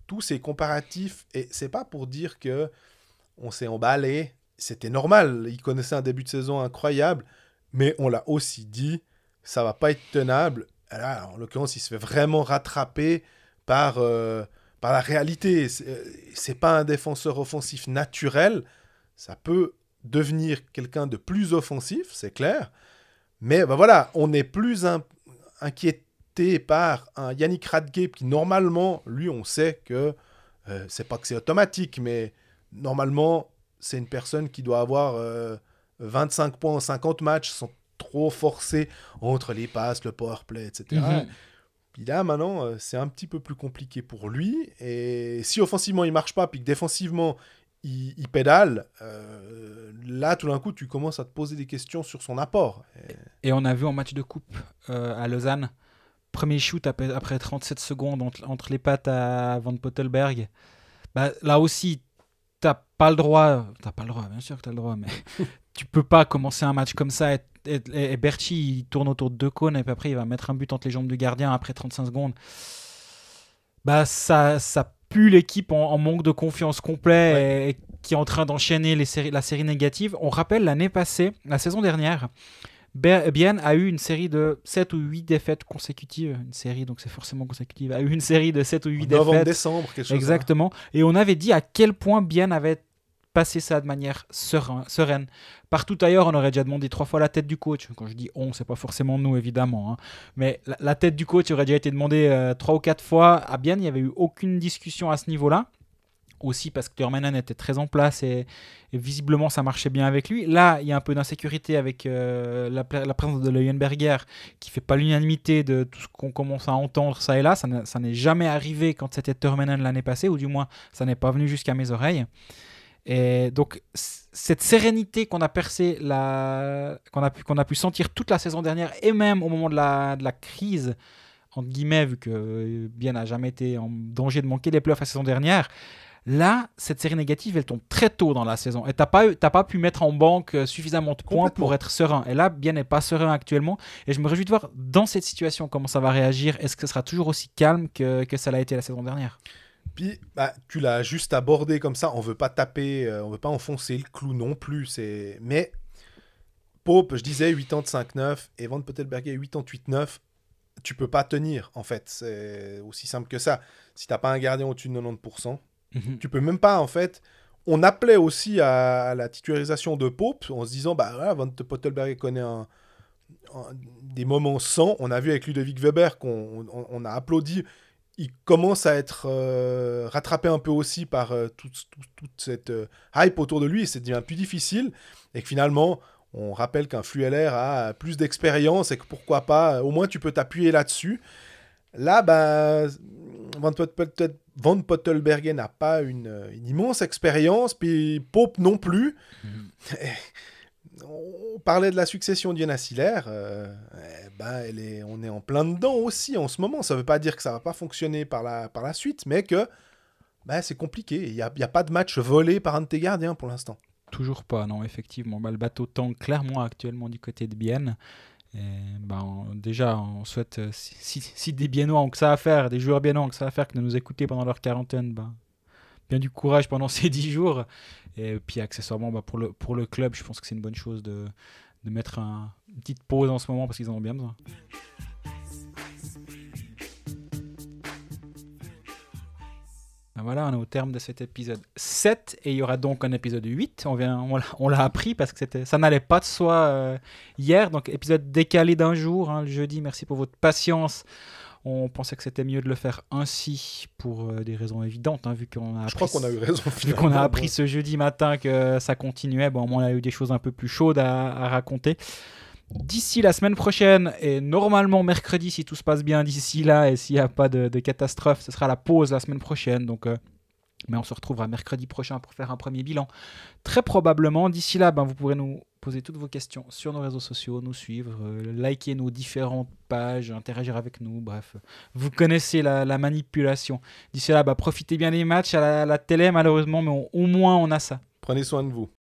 tous ces comparatifs, et c'est pas pour dire qu'on s'est emballé, c'était normal. Il connaissait un début de saison incroyable, mais on l'a aussi dit, ça va pas être tenable. Là, en l'occurrence, il se fait vraiment rattraper par la réalité. C'est pas un défenseur offensif naturel. Ça peut devenir quelqu'un de plus offensif, c'est clair. Mais voilà, on est plus inquiété par un Yannick Radgeb qui, normalement, lui, on sait que c'est pas que c'est automatique, mais normalement, c'est une personne qui doit avoir 25 points en 50 matchs sans trop forcer entre les passes, le powerplay, etc. Puis là, maintenant, c'est un petit peu plus compliqué pour lui. Et si offensivement, il marche pas, puis que défensivement, il pédale, là, tout d'un coup, tu commences à te poser des questions sur son apport. Et on a vu en match de coupe à Lausanne, premier shoot après 37 secondes entre les pattes à Van Pottelberg. Là aussi, t'as pas le droit, bien sûr que t'as le droit, mais tu peux pas commencer un match comme ça et Berchi il tourne autour de 2 cônes et puis après il va mettre un but entre les jambes du gardien après 35 secondes. Bah ça pue l'équipe en manque de confiance complet et qui est en train d'enchaîner la série négative. On rappelle l'année passée, la saison dernière, Bienne a eu une série de 7 ou 8 défaites consécutives. Une série, donc c'est forcément consécutive. A eu une série de 7 ou 8 défaites. Novembre-décembre, quelque chose. Exactement. Et on avait dit à quel point Bienne avait passé ça de manière sereine. Partout ailleurs, on aurait déjà demandé 3 fois la tête du coach. Quand je dis on, c'est pas forcément nous, évidemment. Hein. Mais la tête du coach aurait déjà été demandée 3 ou 4 fois. À Bienne, il n'y avait eu aucune discussion à ce niveau-là. Aussi parce que Törmänen était très en place et visiblement ça marchait bien avec lui. Là, il y a un peu d'insécurité avec la présence de Leuenberger qui fait pas l'unanimité de tout ce qu'on commence à entendre ça et là. Ça n'est jamais arrivé quand c'était Törmänen l'année passée, ou du moins ça n'est pas venu jusqu'à mes oreilles. Et donc cette sérénité qu'on a percé, qu'on a pu sentir toute la saison dernière et même au moment de la crise, entre guillemets, vu que Bienne n'a jamais été en danger de manquer les playoffs la saison dernière. Là, cette série négative, elle tombe très tôt dans la saison. Et t'as pas pu mettre en banque suffisamment de points pour être serein. Et là, Bienne n'est pas serein actuellement. Et je me réjouis de voir dans cette situation comment ça va réagir. Est-ce que ce sera toujours aussi calme que ça l'a été la saison dernière ? Puis, tu l'as juste abordé comme ça. On veut pas taper, on veut pas enfoncer le clou non plus. Mais Pope, je disais 85-9 et Van Pottelberger 88-9. Tu peux pas tenir, en fait. C'est aussi simple que ça. Si t'as pas un gardien au-dessus de 90%, tu peux même pas, en fait. On appelait aussi à la titularisation de Pope en se disant, Van Pottelberger connaît des moments sans. On a vu avec Ludovic Weber qu'on a applaudi. Il commence à être rattrapé un peu aussi par toute cette hype autour de lui et ça devient plus difficile. Et que finalement, on rappelle qu'un Flueller a plus d'expérience et que pourquoi pas, au moins tu peux t'appuyer là-dessus. Là, Van Pottelberger n'a pas une immense expérience, puis Pope non plus. On parlait de la succession d'Iona Siller. On est en plein dedans aussi en ce moment. Ça ne veut pas dire que ça ne va pas fonctionner par la suite, mais que c'est compliqué. Il n'y a pas de match volé par un de tes gardiens pour l'instant. Toujours pas, non, effectivement. Le bateau tangue clairement actuellement du côté de Bienne. Et, déjà, on souhaite, si des Biennois ont que ça à faire, des joueurs biennois ont que ça à faire que de nous écouter pendant leur quarantaine, bien du courage pendant ces 10 jours. Et puis accessoirement, pour le club, je pense que c'est une bonne chose de mettre une petite pause en ce moment parce qu'ils en ont bien besoin. Voilà, on est au terme de cet épisode 7 et il y aura donc un épisode 8. On l'a appris parce que ça n'allait pas de soi hier. Donc épisode décalé d'un jour, le jeudi. Merci pour votre patience. On pensait que c'était mieux de le faire ainsi pour des raisons évidentes, vu qu'on a. Je crois qu'on a eu raison. Vu qu'on a appris ce jeudi matin que ça continuait, on a eu des choses un peu plus chaudes à raconter. D'ici la semaine prochaine, et normalement mercredi, si tout se passe bien d'ici là, et s'il n'y a pas de catastrophe, ce sera la pause la semaine prochaine. Donc, mais on se retrouvera mercredi prochain pour faire un premier bilan. Très probablement, d'ici là, vous pourrez nous poser toutes vos questions sur nos réseaux sociaux, nous suivre, liker nos différentes pages, interagir avec nous, bref. Vous connaissez la manipulation. D'ici là, profitez bien des matchs à la télé, malheureusement, mais au moins on a ça. Prenez soin de vous.